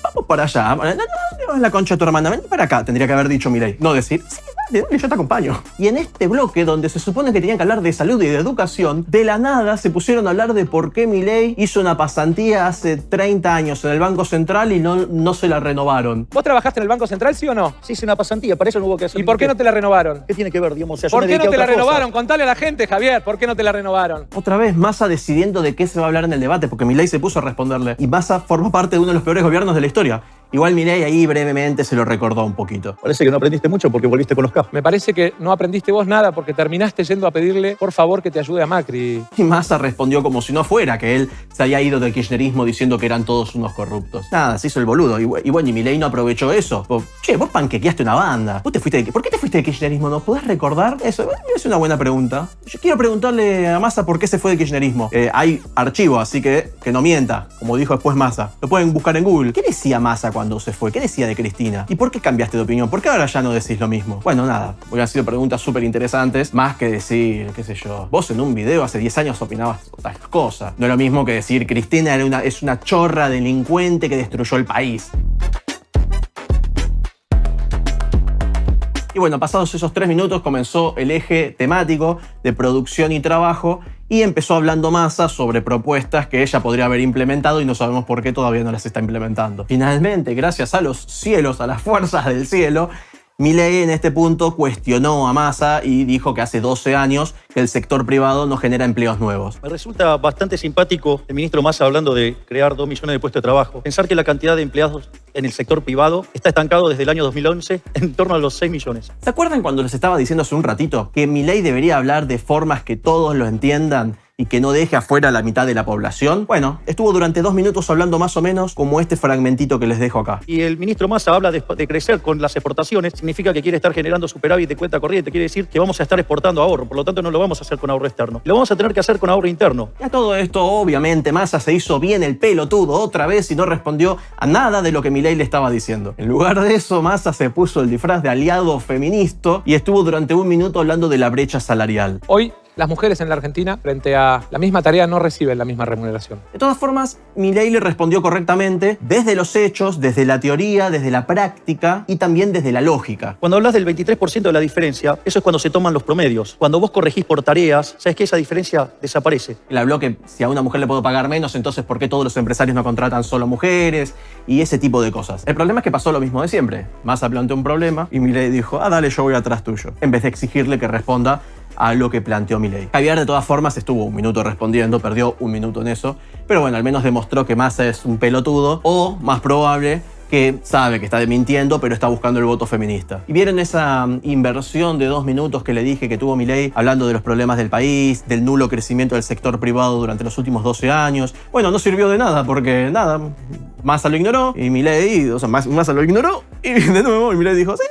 vamos para allá. No, la concha de tu hermana, ven para acá. Tendría que haber dicho Milei. No decir, sí, dale, yo te acompaño. Y en este bloque, donde se supone que tenían que hablar de salud y de educación, de la nada se pusieron a hablar de por qué Milei hizo una pasantía hace 30 años en el Banco Central y no se la renovaron. ¿Vos trabajaste en el Banco Central, sí o no? Sí, hice una pasantía, para eso no hubo que hacer. ¿Y por qué no te la renovaron? ¿Qué tiene que ver, digamos? O sea, yo ¿Por me qué dediqué no te a la otra cosa. renovaron? Contale a la gente, Javier, ¿por qué no te la renovaron? Otra vez Massa decidiendo de qué se va a hablar en el debate, porque Milei se puso a responderle. Y Massa formó parte de uno de los peores gobiernos de la historia. Igual Milei ahí brevemente se lo recordó un poquito. Parece que no aprendiste mucho porque volviste con los K. Me parece que no aprendiste vos nada porque terminaste yendo a pedirle, por favor, que te ayude a Macri. Y Massa respondió como si no fuera, que él se había ido del kirchnerismo diciendo que eran todos unos corruptos. Nada, se hizo el boludo. Y bueno, y Milei no aprovechó eso. Che, vos panquequeaste una banda. ¿Por qué te fuiste del kirchnerismo? ¿No podés recordar eso? Es una buena pregunta. Yo quiero preguntarle a Massa por qué se fue del kirchnerismo. Hay archivo, así que no mienta, como dijo después Massa. Lo pueden buscar en Google. ¿Qué decía Massa cuando se fue? ¿Qué decía de Cristina? ¿Y por qué cambiaste de opinión? ¿Por qué ahora ya no decís lo mismo? Bueno, nada, hubieran sido preguntas súper interesantes, más que decir, qué sé yo, vos en un video hace 10 años opinabas otras cosas. No es lo mismo que decir, Cristina es una chorra delincuente que destruyó el país. Y bueno, pasados esos 3 minutos comenzó el eje temático de producción y trabajo y empezó hablando Massa sobre propuestas que ella podría haber implementado y no sabemos por qué todavía no las está implementando. Finalmente, gracias a los cielos, a las fuerzas del cielo, Milei en este punto cuestionó a Massa y dijo que hace 12 años que el sector privado no genera empleos nuevos. Me resulta bastante simpático el ministro Massa hablando de crear 2 millones de puestos de trabajo. Pensar que la cantidad de empleados en el sector privado está estancado desde el año 2011 en torno a los 6 millones. ¿Se acuerdan cuando les estaba diciendo hace un ratito que Milei debería hablar de formas que todos lo entiendan y que no deje afuera a la mitad de la población? Bueno, estuvo durante 2 minutos hablando más o menos como este fragmentito que les dejo acá. Y el ministro Massa habla de crecer con las exportaciones, significa que quiere estar generando superávit de cuenta corriente, quiere decir que vamos a estar exportando ahorro, por lo tanto no lo vamos a hacer con ahorro externo, lo vamos a tener que hacer con ahorro interno. Y a todo esto, obviamente, Massa se hizo bien el pelotudo otra vez y no respondió a nada de lo que Milei le estaba diciendo. En lugar de eso, Massa se puso el disfraz de aliado feminista y estuvo durante 1 minuto hablando de la brecha salarial. Hoy, las mujeres en la Argentina, frente a la misma tarea, no reciben la misma remuneración. De todas formas, Milei le respondió correctamente desde los hechos, desde la teoría, desde la práctica y también desde la lógica. Cuando hablas del 23% de la diferencia, eso es cuando se toman los promedios. Cuando vos corregís por tareas, sabes que esa diferencia desaparece. Él habló que si a una mujer le puedo pagar menos, entonces ¿por qué todos los empresarios no contratan solo mujeres? Y ese tipo de cosas. El problema es que pasó lo mismo de siempre. Massa planteó un problema y Milei dijo, dale, yo voy atrás tuyo. En vez de exigirle que responda a lo que planteó Milei. Javier de todas formas estuvo 1 minuto respondiendo, perdió 1 minuto en eso, pero bueno, al menos demostró que Massa es un pelotudo o, más probable, que sabe que está mintiendo, pero está buscando el voto feminista. ¿Y vieron esa inversión de 2 minutos que le dije que tuvo Milei hablando de los problemas del país, del nulo crecimiento del sector privado durante los últimos 12 años? Bueno, no sirvió de nada, porque nada, Massa lo ignoró y Milei, o sea, Massa lo ignoró y de nuevo Milei dijo, sí,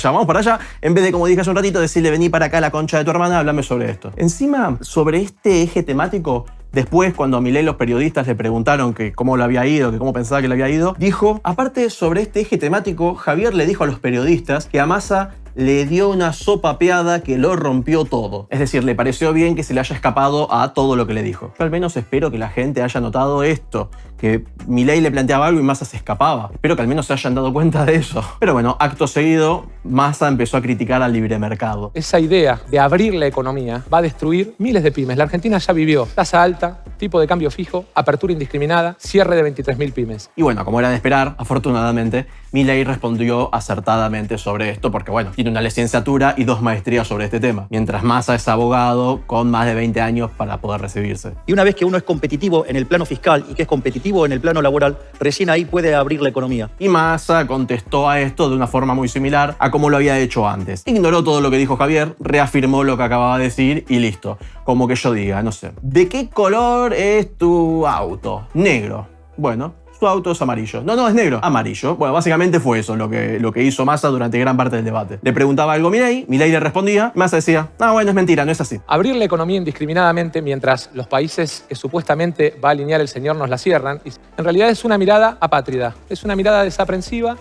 vamos para allá. En vez de, como dije hace un ratito, decirle, vení para acá la concha de tu hermana, háblame sobre esto. Encima, sobre este eje temático, después, cuando a Milei los periodistas le preguntaron que cómo le había ido, que cómo pensaba que le había ido, dijo, aparte sobre este eje temático, Javier le dijo a los periodistas que a Massa le dio una sopapeada que lo rompió todo. Es decir, le pareció bien que se le haya escapado a todo lo que le dijo. Yo al menos espero que la gente haya notado esto, que Milei le planteaba algo y Massa se escapaba. Espero que al menos se hayan dado cuenta de eso. Pero bueno, acto seguido, Massa empezó a criticar al libre mercado. Esa idea de abrir la economía va a destruir miles de pymes. La Argentina ya vivió tasa alta, tipo de cambio fijo, apertura indiscriminada, cierre de 23.000 pymes. Y bueno, como era de esperar, afortunadamente, Milei respondió acertadamente sobre esto porque, bueno, tiene una licenciatura y 2 maestrías sobre este tema, mientras Massa es abogado con más de 20 años para poder recibirse. Y una vez que uno es competitivo en el plano fiscal y que es competitivo en el plano laboral, recién ahí puede abrir la economía. Y Massa contestó a esto de una forma muy similar a como lo había hecho antes. Ignoró todo lo que dijo Javier, reafirmó lo que acababa de decir y listo. Como que yo diga, no sé, ¿de qué color es tu auto? Negro. Bueno, su auto es amarillo. No, es negro. Amarillo. Bueno, básicamente fue eso lo que hizo Massa durante gran parte del debate. Le preguntaba algo a Milei le respondía, Massa decía, bueno, es mentira, no es así. Abrir la economía indiscriminadamente mientras los países que supuestamente va a alinear el señor nos la cierran, en realidad es una mirada apátrida, es una mirada desaprensiva.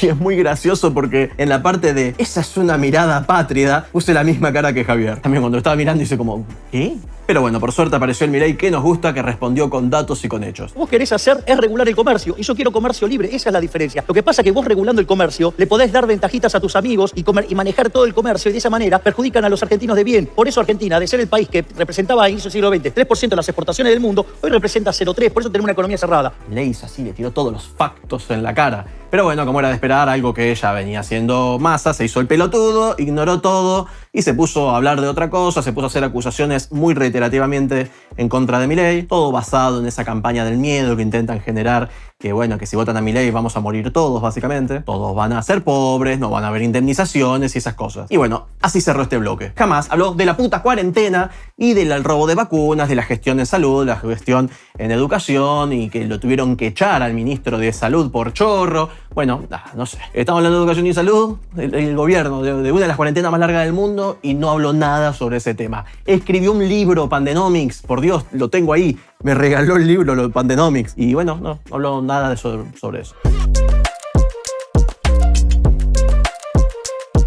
Y es muy gracioso porque en la parte de esa es una mirada apátrida, puse la misma cara que Javier. También cuando lo estaba mirando hice como, ¿qué? Pero bueno, por suerte apareció el Milei que nos gusta, que respondió con datos y con hechos. Vos querés hacer es regular el comercio y yo quiero comercio libre, esa es la diferencia. Lo que pasa es que vos regulando el comercio le podés dar ventajitas a tus amigos y manejar todo el comercio y de esa manera perjudican a los argentinos de bien. Por eso Argentina, de ser el país que representaba a inicios del siglo XX 3% de las exportaciones del mundo, hoy representa 0,3%, por eso tenemos una economía cerrada. Milei hizo así, le tiró todos los factos en la cara. Pero bueno, como era de esperar, algo que ella venía haciendo Massa, se hizo el pelotudo, ignoró todo y se puso a hablar de otra cosa, se puso a hacer acusaciones muy reiterativamente en contra de Milei, todo basado en esa campaña del miedo que intentan generar, que bueno, que si votan a Milei vamos a morir todos básicamente, todos van a ser pobres, no van a haber indemnizaciones y esas cosas. Y bueno, así cerró este bloque. Jamás habló de la puta cuarentena y del robo de vacunas, de la gestión en salud, la gestión en educación y que lo tuvieron que echar al ministro de salud por chorro. Bueno, no sé. Estamos hablando de educación y salud, el gobierno de una de las cuarentenas más largas del mundo y no habló nada sobre ese tema. Escribió un libro, Pandenomics, por Dios, lo tengo ahí. Me regaló el libro, lo de Pandenomics. Y bueno, no habló nada sobre eso.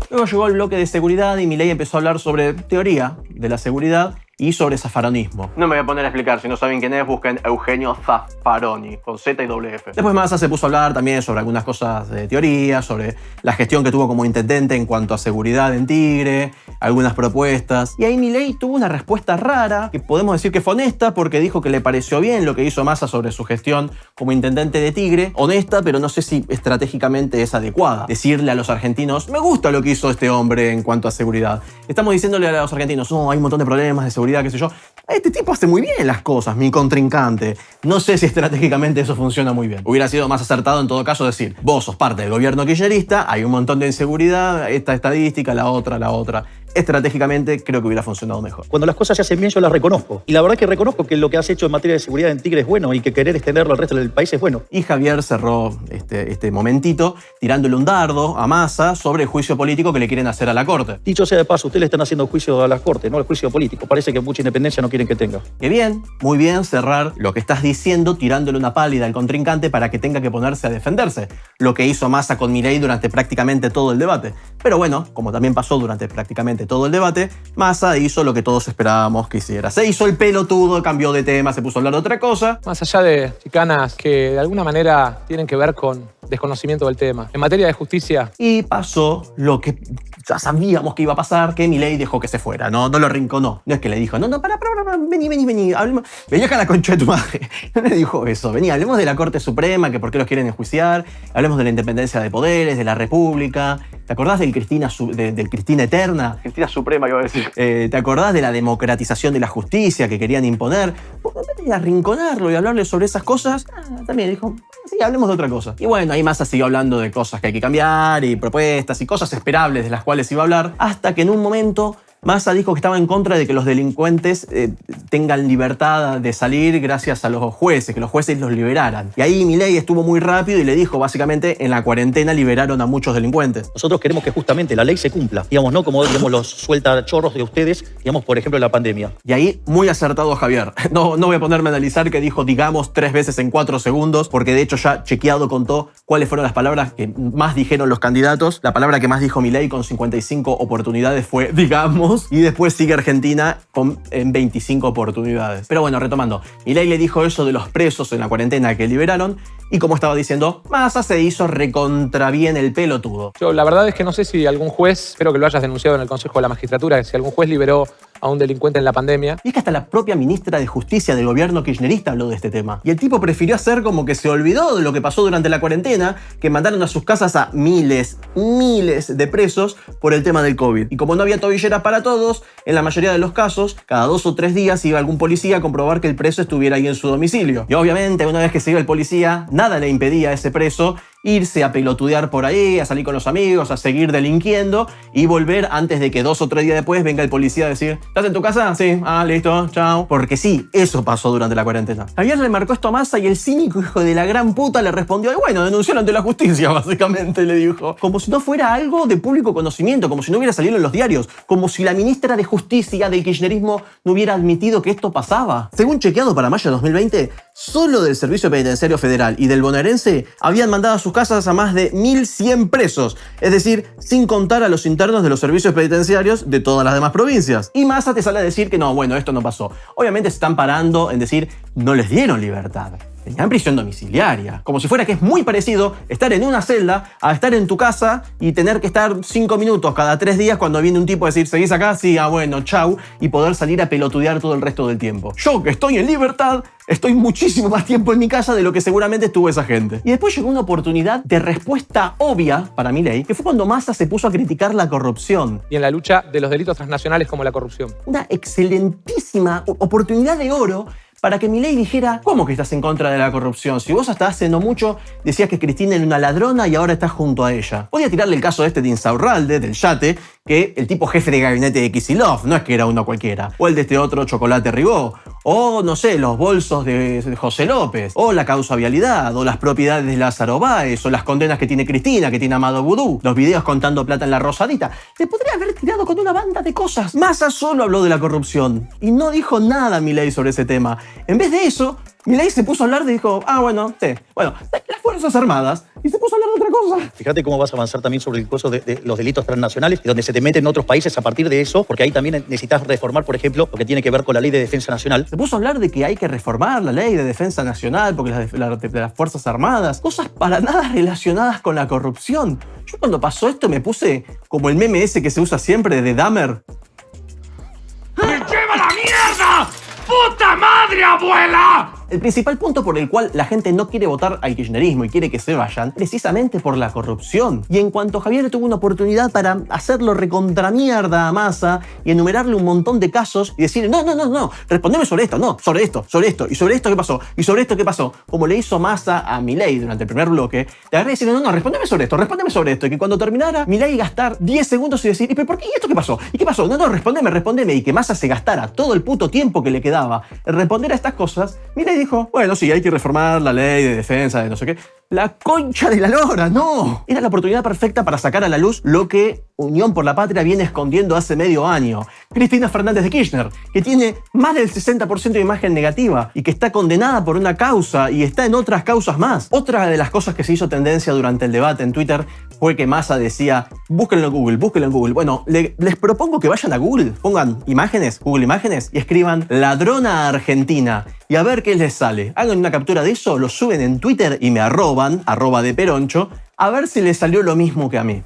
Luego llegó el bloque de seguridad y Milei empezó a hablar sobre teoría de la seguridad y sobre Zaffaronismo. No me voy a poner a explicar, si no saben quién es, busquen Eugenio Zaffaroni, con Z y doble F. Después Massa se puso a hablar también sobre algunas cosas de teoría, sobre la gestión que tuvo como intendente en cuanto a seguridad en Tigre, algunas propuestas. Y ahí Milei tuvo una respuesta rara, que podemos decir que fue honesta, porque dijo que le pareció bien lo que hizo Massa sobre su gestión como intendente de Tigre. Honesta, pero no sé si estratégicamente es adecuada. Decirle a los argentinos, me gusta lo que hizo este hombre en cuanto a seguridad. Estamos diciéndole a los argentinos, no, hay un montón de problemas de seguridad, qué sé yo. Este tipo hace muy bien las cosas, mi contrincante. No sé si estratégicamente eso funciona muy bien. Hubiera sido más acertado en todo caso decir, vos sos parte del gobierno kirchnerista, hay un montón de inseguridad, esta estadística, la otra. Estratégicamente creo que hubiera funcionado mejor. Cuando las cosas se hacen bien yo las reconozco. Y la verdad es que reconozco que lo que has hecho en materia de seguridad en Tigre es bueno y que querer extenderlo al resto del país es bueno. Y Javier cerró este momentito tirándole un dardo a Massa sobre el juicio político que le quieren hacer a la Corte. Dicho sea de paso, ustedes le están haciendo juicio a la Corte, no el juicio político. Parece que mucha independencia no quieren que tenga. Qué bien, muy bien cerrar lo que estás diciendo tirándole una pálida al contrincante para que tenga que ponerse a defenderse. Lo que hizo Massa con Milei durante prácticamente todo el debate. Pero bueno, como también pasó durante prácticamente todo el debate, Massa hizo lo que todos esperábamos que hiciera. Se hizo el pelotudo, cambió de tema, se puso a hablar de otra cosa. Más allá de chicanas que de alguna manera tienen que ver con desconocimiento del tema. En materia de justicia. Y pasó lo que ya sabíamos que iba a pasar, que Milei dejó que se fuera, no lo arrinconó. No es que le dijo, para, vení, hablemos. Vení acá a la concha de tu madre. No le dijo eso, vení, hablemos de la Corte Suprema, que por qué los quieren enjuiciar, hablemos de la independencia de poderes, de la República. ¿Te acordás del Cristina Eterna? Cristina Suprema, iba a decir. ¿Te acordás de la democratización de la justicia que querían imponer? En vez de arrinconarlo y hablarle sobre esas cosas, también dijo, sí, hablemos de otra cosa. Y bueno, ahí Massa siguió hablando de cosas que hay que cambiar y propuestas y cosas esperables de las cuales iba a hablar, hasta que en un momento Massa dijo que estaba en contra de que los delincuentes tengan libertad de salir gracias a los jueces, que los jueces los liberaran. Y ahí Milei estuvo muy rápido y le dijo, básicamente, en la cuarentena liberaron a muchos delincuentes. Nosotros queremos que justamente la ley se cumpla, digamos, no como los suelta chorros de ustedes, digamos, por ejemplo, en la pandemia. Y ahí, muy acertado Javier. No voy a ponerme a analizar que dijo, digamos, 3 veces en 4 segundos, porque de hecho ya chequeado contó cuáles fueron las palabras que más dijeron los candidatos. La palabra que más dijo Milei con 55 oportunidades fue, digamos. vamos. Y después sigue Argentina en 25 oportunidades. Pero bueno, retomando. Milei le dijo eso de los presos en la cuarentena que liberaron. Y como estaba diciendo, Massa se hizo recontra bien el pelotudo. Yo la verdad es que no sé si algún juez, espero que lo hayas denunciado en el Consejo de la Magistratura, si algún juez liberó a un delincuente en la pandemia. Y es que hasta la propia ministra de Justicia del gobierno kirchnerista habló de este tema. Y el tipo prefirió hacer como que se olvidó de lo que pasó durante la cuarentena, que mandaron a sus casas a miles de presos por el tema del COVID. Y como no había tobilleras para todos, en la mayoría de los casos, cada 2 o 3 días iba algún policía a comprobar que el preso estuviera ahí en su domicilio. Y obviamente, una vez que se iba el policía, nada le impedía a ese preso irse a pelotudear por ahí, a salir con los amigos, a seguir delinquiendo y volver antes de que 2 o 3 días después venga el policía a decir ¿estás en tu casa? Sí. Ah, listo, chao. Porque sí, eso pasó durante la cuarentena. Javier le marcó esto a Massa y el cínico hijo de la gran puta le respondió, y bueno, denunció ante la justicia, básicamente, le dijo. Como si no fuera algo de público conocimiento, como si no hubiera salido en los diarios, como si la ministra de Justicia del kirchnerismo no hubiera admitido que esto pasaba. Según chequeado para mayo de 2020, solo del Servicio Penitenciario Federal y del bonaerense habían mandado a sus casas a más de 1.100 presos, es decir, sin contar a los internos de los servicios penitenciarios de todas las demás provincias. Y Massa te sale a decir que no, bueno, esto no pasó. Obviamente se están parando en decir, no les dieron libertad. Tenían prisión domiciliaria. Como si fuera que es muy parecido estar en una celda a estar en tu casa y tener que estar 5 minutos cada 3 días cuando viene un tipo a decir, ¿seguís acá? Sí, ah, bueno, chau. Y poder salir a pelotudear todo el resto del tiempo. Yo, que estoy en libertad, estoy muchísimo más tiempo en mi casa de lo que seguramente estuvo esa gente. Y después llegó una oportunidad de respuesta obvia para Milei, que fue cuando Massa se puso a criticar la corrupción. Y en la lucha de los delitos transnacionales como la corrupción. Una excelentísima oportunidad de oro para que Milei dijera, ¿cómo que estás en contra de la corrupción? Si vos hasta hace no mucho decías que Cristina era una ladrona y ahora estás junto a ella. Podía tirarle el caso de Insaurralde, del Yate, que el tipo jefe de gabinete de Kicillof, no es que era uno cualquiera. O el de este otro Chocolate Ribó. O, no sé, los bolsos de José López. O la causa vialidad. O las propiedades de Lázaro Báez. O las condenas que tiene Cristina, que tiene Amado Vudú. Los videos contando plata en la Rosadita. Le podría haber tirado con una banda de cosas. Massa solo habló de la corrupción. Y no dijo nada Milei sobre ese tema. En vez de eso, Milei se puso a hablar y dijo, ah, bueno, sí. Bueno, las Fuerzas Armadas. Y se puso a hablar de otra cosa. Fíjate cómo vas a avanzar también sobre el coso de los delitos transnacionales, donde se te meten otros países a partir de eso, porque ahí también necesitas reformar, por ejemplo, lo que tiene que ver con la Ley de Defensa Nacional. Se puso a hablar de que hay que reformar la Ley de Defensa Nacional, porque las Fuerzas Armadas, cosas para nada relacionadas con la corrupción. Yo cuando pasó esto me puse como el meme ese que se usa siempre de Dahmer. ¡Me lleva la mierda! ¡Puta madre, abuela! El principal punto por el cual la gente no quiere votar al kirchnerismo y quiere que se vayan, precisamente por la corrupción. Y en cuanto Javier tuvo una oportunidad para hacerlo recontra mierda a Massa y enumerarle un montón de casos y decirle, no, respondeme sobre esto, no, sobre esto, y sobre esto qué pasó, y sobre esto qué pasó, como le hizo Massa a Milei durante el primer bloque, te agarré y decir, no, respondeme sobre esto, y que cuando terminara, Milei gastar 10 segundos y decir, ¿y por qué? ¿Y esto qué pasó? ¿Y qué pasó? No, respondeme, y que Massa se gastara todo el puto tiempo que le quedaba en responder a estas cosas, Milei dijo, bueno, sí, hay que reformar la ley de defensa de no sé qué. La concha de la lora, no. Era la oportunidad perfecta para sacar a la luz lo que Unión por la Patria viene escondiendo hace medio año. Cristina Fernández de Kirchner, que tiene más del 60% de imagen negativa y que está condenada por una causa y está en otras causas más. Otra de las cosas que se hizo tendencia durante el debate en Twitter fue que Massa decía, búsquenlo en Google. Bueno, les propongo que vayan a Google, pongan imágenes, Google Imágenes, y escriban ladrona argentina y a ver qué les sale. Hagan una captura de eso, lo suben en Twitter y me arroban, @deperoncho, a ver si les salió lo mismo que a mí.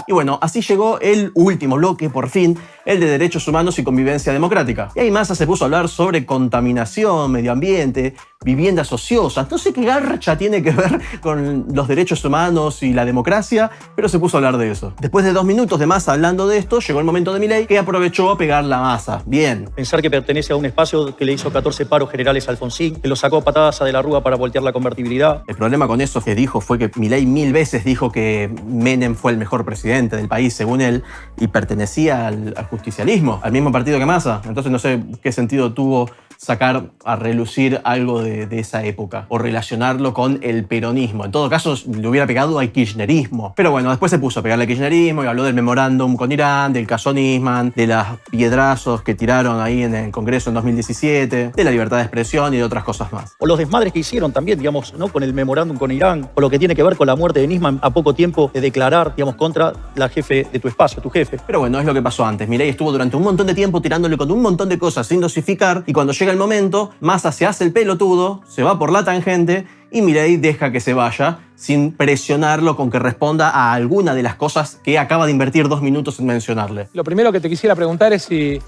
Y bueno, así llegó el último bloque, por fin, el de derechos humanos y convivencia democrática. Y ahí Massa se puso a hablar sobre contaminación, medio ambiente, viviendas ociosas. No sé qué garcha tiene que ver con los derechos humanos y la democracia, pero se puso a hablar de eso. Después de 2 minutos de Massa hablando de esto, llegó el momento de Milei, que aprovechó a pegar la Massa. Bien. Pensar que pertenece a un espacio que le hizo 14 paros generales a Alfonsín, que lo sacó a patadas a De la Rúa para voltear la convertibilidad. El problema con eso que dijo fue que Milei 1000 veces dijo que Menem fue el mejor presidente del país, según él, y pertenecía al justicialismo, al mismo partido que Massa. Entonces no sé qué sentido tuvo sacar a relucir algo de esa época o relacionarlo con el peronismo. En todo caso, le hubiera pegado al kirchnerismo. Pero bueno, después se puso a pegarle al kirchnerismo y habló del memorándum con Irán, del caso Nisman, de los piedrazos que tiraron ahí en el Congreso en 2017, de la libertad de expresión y de otras cosas más. O los desmadres que hicieron también, digamos, ¿no? Con el memorándum con Irán, o lo que tiene que ver con la muerte de Nisman a poco tiempo de declarar, digamos, contra la jefe de tu espacio, tu jefe. Pero bueno, es lo que pasó antes. Milei estuvo durante un montón de tiempo tirándole con un montón de cosas sin dosificar, y cuando llega el momento, Massa se hace el pelotudo, se va por la tangente, y Milei deja que se vaya sin presionarlo con que responda a alguna de las cosas que acaba de invertir 2 minutos en mencionarle. Lo primero que te quisiera preguntar es si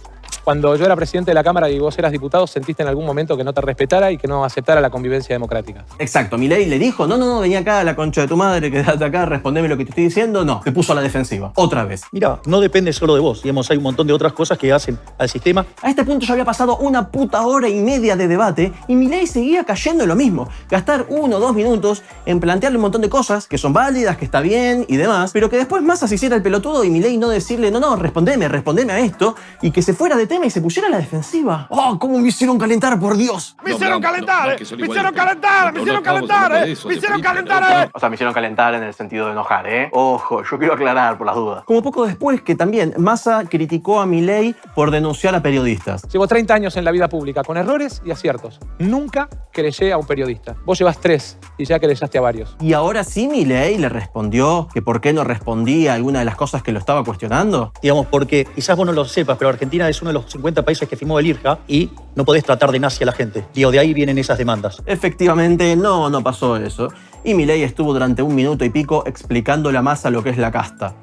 cuando yo era presidente de la Cámara y vos eras diputado, ¿sentiste en algún momento que no te respetara y que no aceptara la convivencia democrática? Exacto. Milei le dijo, no, vení acá a la concha de tu madre, quédate acá, respondeme lo que te estoy diciendo. No, se puso a la defensiva. Otra vez. Mira, no depende solo de vos. Digamos, hay un montón de otras cosas que hacen al sistema. A este punto ya había pasado 1,5 horas de debate y Milei seguía cayendo en lo mismo. Gastar 1 o 2 minutos en plantearle un montón de cosas que son válidas, que está bien y demás, pero que después Massa se hiciera el pelotudo y Milei no decirle, no, respondeme a esto, y que se fuera de tema y se pusiera a la defensiva. ¡Oh, cómo me hicieron calentar, por Dios! ¡Me hicieron calentar! ¡Me hicieron calentar! ¡Me hicieron calentar! ¡Me hicieron calentar! O sea, me hicieron calentar en el sentido de enojar, ¿eh? Ojo, yo quiero aclarar por las dudas. Como poco después que también Massa criticó a Milei por denunciar a periodistas. Llevo 30 años en la vida pública, con errores y aciertos. Nunca querellé a un periodista. Vos llevas 3 y ya querellaste a varios. Y ahora sí Milei le respondió que por qué no respondía a alguna de las cosas que lo estaba cuestionando. Digamos, porque quizás vos no lo sepas, pero Argentina es uno de los 50 países que firmó el IRJA y no podés tratar de nazi a la gente. Digo, de ahí vienen esas demandas. Efectivamente, no pasó eso. Y Milei estuvo durante 1 minuto y pico explicándole a Massa lo que es la casta.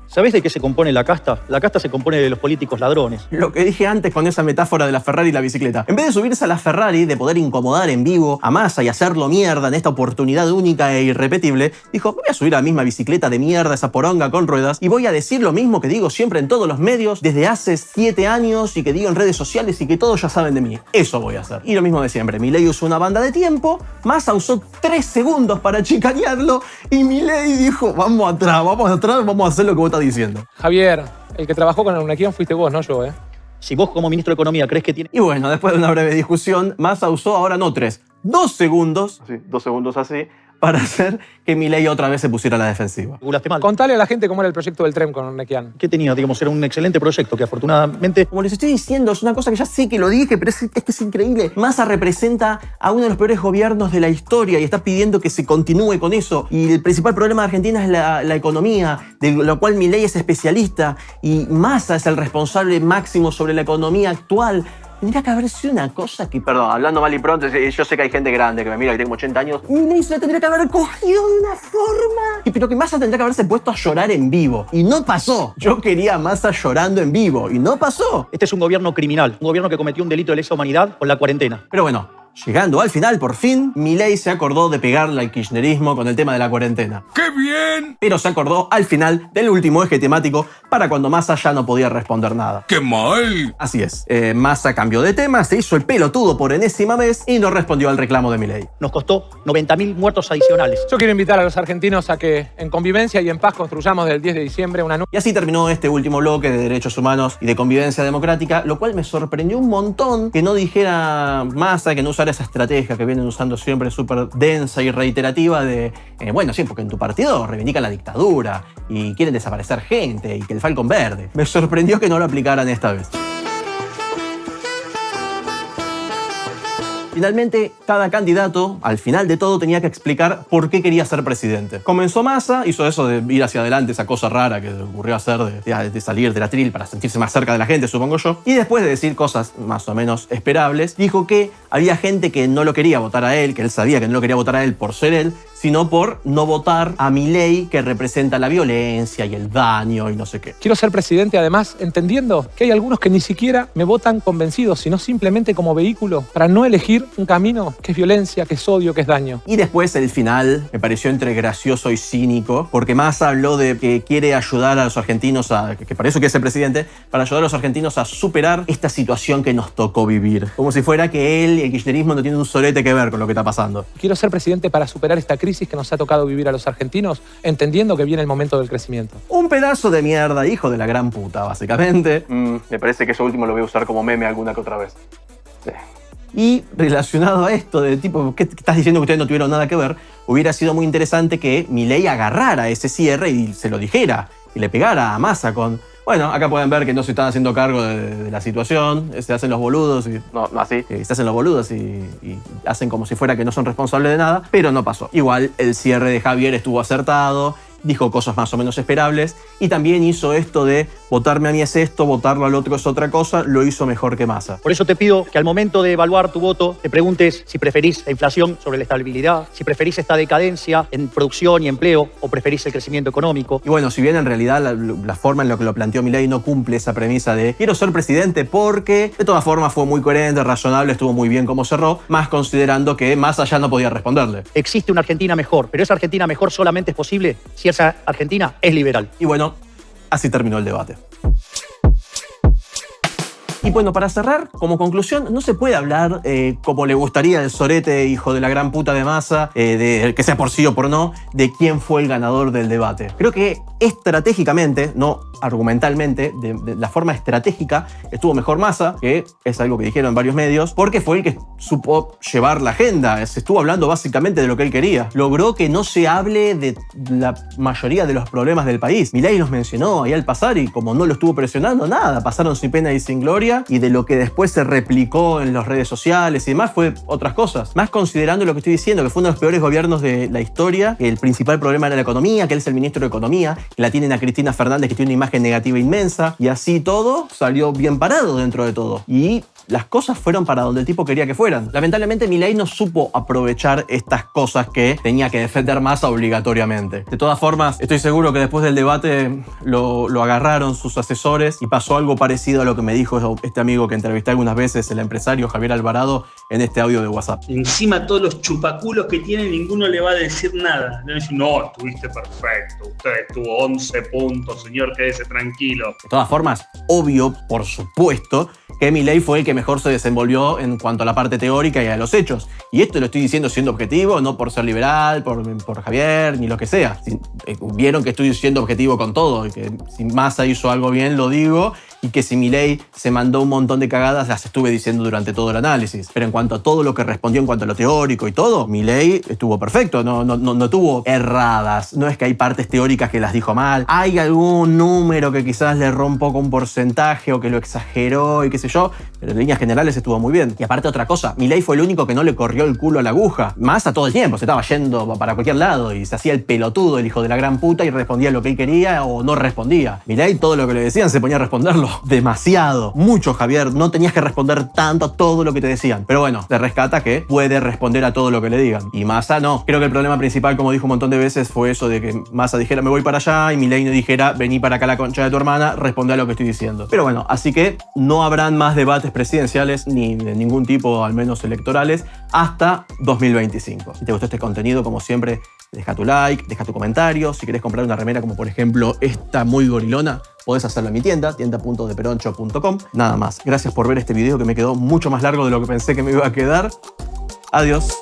¿Sabés de qué se compone la casta? La casta se compone de los políticos ladrones. Lo que dije antes con esa metáfora de la Ferrari y la bicicleta. En vez de subirse a la Ferrari, de poder incomodar en vivo a Massa y hacerlo mierda en esta oportunidad única e irrepetible, dijo, voy a subir a la misma bicicleta de mierda, esa poronga con ruedas, y voy a decir lo mismo que digo siempre en todos los medios desde hace 7 años y que digo en redes sociales y que todos ya saben de mí. Eso voy a hacer. Y lo mismo de siempre. Milei usó una banda de tiempo, Massa usó 3 segundos para chicanearlo y Milei dijo, vamos atrás, vamos a hacer lo que vos estás diciendo. Javier, el que trabajó con Neunequian fuiste vos, no yo, ¿eh? Si vos como ministro de Economía crees que tiene... Y bueno, después de una breve discusión, Massa usó ahora no 3, 2 segundos, sí, 2 segundos así, para hacer que Milei otra vez se pusiera a la defensiva. Mal. Contale a la gente cómo era el proyecto del tren con Neunequian. ¿Qué tenía? Digamos, era un excelente proyecto que afortunadamente... Como les estoy diciendo, es una cosa que ya sé que lo dije, pero es que es increíble. Massa representa a uno de los peores gobiernos de la historia y está pidiendo que se continúe con eso. Y el principal problema de Argentina es la economía, de lo cual Milei es especialista. Y Massa es el responsable máximo sobre la economía actual. Tendría que haber sido una cosa que... Perdón, hablando mal y pronto, yo sé que hay gente grande que me mira, que tengo 80 años. Milei se la tendría que haber cogido de una forma... Pero que Massa tendría que haberse puesto a llorar en vivo. Y no pasó. Yo quería a Massa llorando en vivo. Y no pasó. Este es un gobierno criminal. Un gobierno que cometió un delito de lesa humanidad con la cuarentena. Pero bueno... Llegando al final, por fin, Milei se acordó de pegarle al kirchnerismo con el tema de la cuarentena. ¡Qué bien! Pero se acordó al final del último eje temático para cuando Massa ya no podía responder nada. ¡Qué mal! Así es. Massa cambió de tema, se hizo el pelotudo por enésima vez y no respondió al reclamo de Milei. Nos costó 90.000 muertos adicionales. Yo quiero invitar a los argentinos a que en convivencia y en paz construyamos del 10 de diciembre una nueva... Y así terminó este último bloque de derechos humanos y de convivencia democrática, lo cual me sorprendió un montón que no dijera Massa, que no usara esa estrategia que vienen usando siempre súper densa y reiterativa de, bueno, sí, porque en tu partido reivindican la dictadura y quieren desaparecer gente y que el Falcon Verde. Me sorprendió que no lo aplicaran esta vez. Finalmente, cada candidato, al final de todo, tenía que explicar por qué quería ser presidente. Comenzó Massa, hizo eso de ir hacia adelante, esa cosa rara que ocurrió hacer de salir del atril para sentirse más cerca de la gente, supongo yo. Y después de decir cosas más o menos esperables, dijo que había gente que no lo quería votar a él, que él sabía que no lo quería votar a él por ser él, sino por no votar a Milei, que representa la violencia y el daño y no sé qué. Quiero ser presidente, además, entendiendo que hay algunos que ni siquiera me votan convencidos, sino simplemente como vehículo para no elegir un camino que es violencia, que es odio, que es daño. Y después el final me pareció entre gracioso y cínico, porque Massa habló de que quiere ayudar a los argentinos que para eso quiere ser presidente, para ayudar a los argentinos a superar esta situación que nos tocó vivir. Como si fuera que él y el kirchnerismo no tienen un sorete que ver con lo que está pasando. Quiero ser presidente para superar esta crisis que nos ha tocado vivir a los argentinos, entendiendo que viene el momento del crecimiento. Un pedazo de mierda, hijo de la gran puta, básicamente. Me parece que eso último lo voy a usar como meme alguna que otra vez. Y relacionado a esto, de tipo, ¿qué estás diciendo que ustedes no tuvieron nada que ver? Hubiera sido muy interesante que Milei agarrara ese cierre y se lo dijera, y le pegara a Massa con... Bueno, acá pueden ver que no se están haciendo cargo de la situación, se hacen los boludos y... No así. Se hacen los boludos y hacen como si fuera que no son responsables de nada, pero no pasó. Igual, el cierre de Javier estuvo acertado, dijo cosas más o menos esperables y también hizo esto de votarme a mí es esto, votarlo al otro es otra cosa, lo hizo mejor que Massa. Por eso te pido que al momento de evaluar tu voto te preguntes si preferís la inflación sobre la estabilidad, si preferís esta decadencia en producción y empleo o preferís el crecimiento económico. Y bueno, si bien en realidad la forma en la que lo planteó Milei no cumple esa premisa de quiero ser presidente porque, de todas formas fue muy coherente, razonable, estuvo muy bien como cerró, más considerando que Massa ya no podía responderle. Existe una Argentina mejor, pero esa Argentina mejor solamente es posible si esa Argentina es liberal. Y bueno, así terminó el debate. Y bueno, para cerrar, como conclusión, no se puede hablar como le gustaría el sorete hijo de la gran puta de Massa, de que sea por sí o por no, de quién fue el ganador del debate. Creo que estratégicamente, no argumentalmente, de la forma estratégica, estuvo mejor Massa, que es algo que dijeron en varios medios, porque fue el que supo llevar la agenda. Se estuvo hablando básicamente de lo que él quería. Logró que no se hable de la mayoría de los problemas del país. Milei los mencionó ahí al pasar y como no lo estuvo presionando, nada, pasaron sin pena y sin gloria, y de lo que después se replicó en las redes sociales y demás fue otras cosas. Más considerando lo que estoy diciendo, que fue uno de los peores gobiernos de la historia, que el principal problema era la economía, que él es el ministro de Economía, que la tienen a Cristina Fernández, que tiene una imagen negativa inmensa, y así todo salió bien parado dentro de todo. Y las cosas fueron para donde el tipo quería que fueran. Lamentablemente Milei no supo aprovechar estas cosas que tenía que defender Massa obligatoriamente. De todas formas, estoy seguro que después del debate lo agarraron sus asesores y pasó algo parecido a lo que me dijo este amigo que entrevisté algunas veces, el empresario Javier Alvarado, en este audio de WhatsApp. Encima todos los chupaculos que tienen, ninguno le va a decir nada. Le van a decir, no, estuviste perfecto, usted estuvo 11 puntos, señor, quédese tranquilo. De todas formas, obvio, por supuesto, que Milei fue el que mejor se desenvolvió en cuanto a la parte teórica y a los hechos. Y esto lo estoy diciendo siendo objetivo, no por ser liberal, por Javier, ni lo que sea. Vieron que estoy siendo objetivo con todo, y que si Massa hizo algo bien, lo digo, y que si Milei se mandó un montón de cagadas, las estuve diciendo durante todo el análisis. Pero en cuanto a todo lo que respondió en cuanto a lo teórico y todo, Milei estuvo perfecto, no tuvo erradas. No es que hay partes teóricas que las dijo mal, hay algún número que quizás le rompo con un porcentaje o que lo exageró y qué sé yo, pero en líneas generales estuvo muy bien. Y aparte otra cosa, Milei fue el único que no le corrió el culo a la aguja. Massa todo el tiempo se estaba yendo para cualquier lado y se hacía el pelotudo, el hijo de la gran puta, y respondía lo que él quería o no respondía. Milei todo lo que le decían se ponía a responderlo demasiado, mucho. Javier, no tenías que responder tanto a todo lo que te decían, pero bueno, te rescata que puede responder a todo lo que le digan. Y Massa no. Creo que el problema principal, como dijo un montón de veces, fue eso de que Massa dijera me voy para allá y Milei no dijera vení para acá la concha de tu hermana, responde a lo que estoy diciendo. Pero bueno, así que no habrán más debates presidenciales ni de ningún tipo, al menos electorales, hasta 2025. Si te gustó este contenido, como siempre, deja tu like, deja tu comentario. Si querés comprar una remera como por ejemplo esta muy gorilona, podés hacerlo en mi tienda, tienda.deperoncho.com. Nada más. Gracias por ver este video que me quedó mucho más largo de lo que pensé que me iba a quedar. Adiós.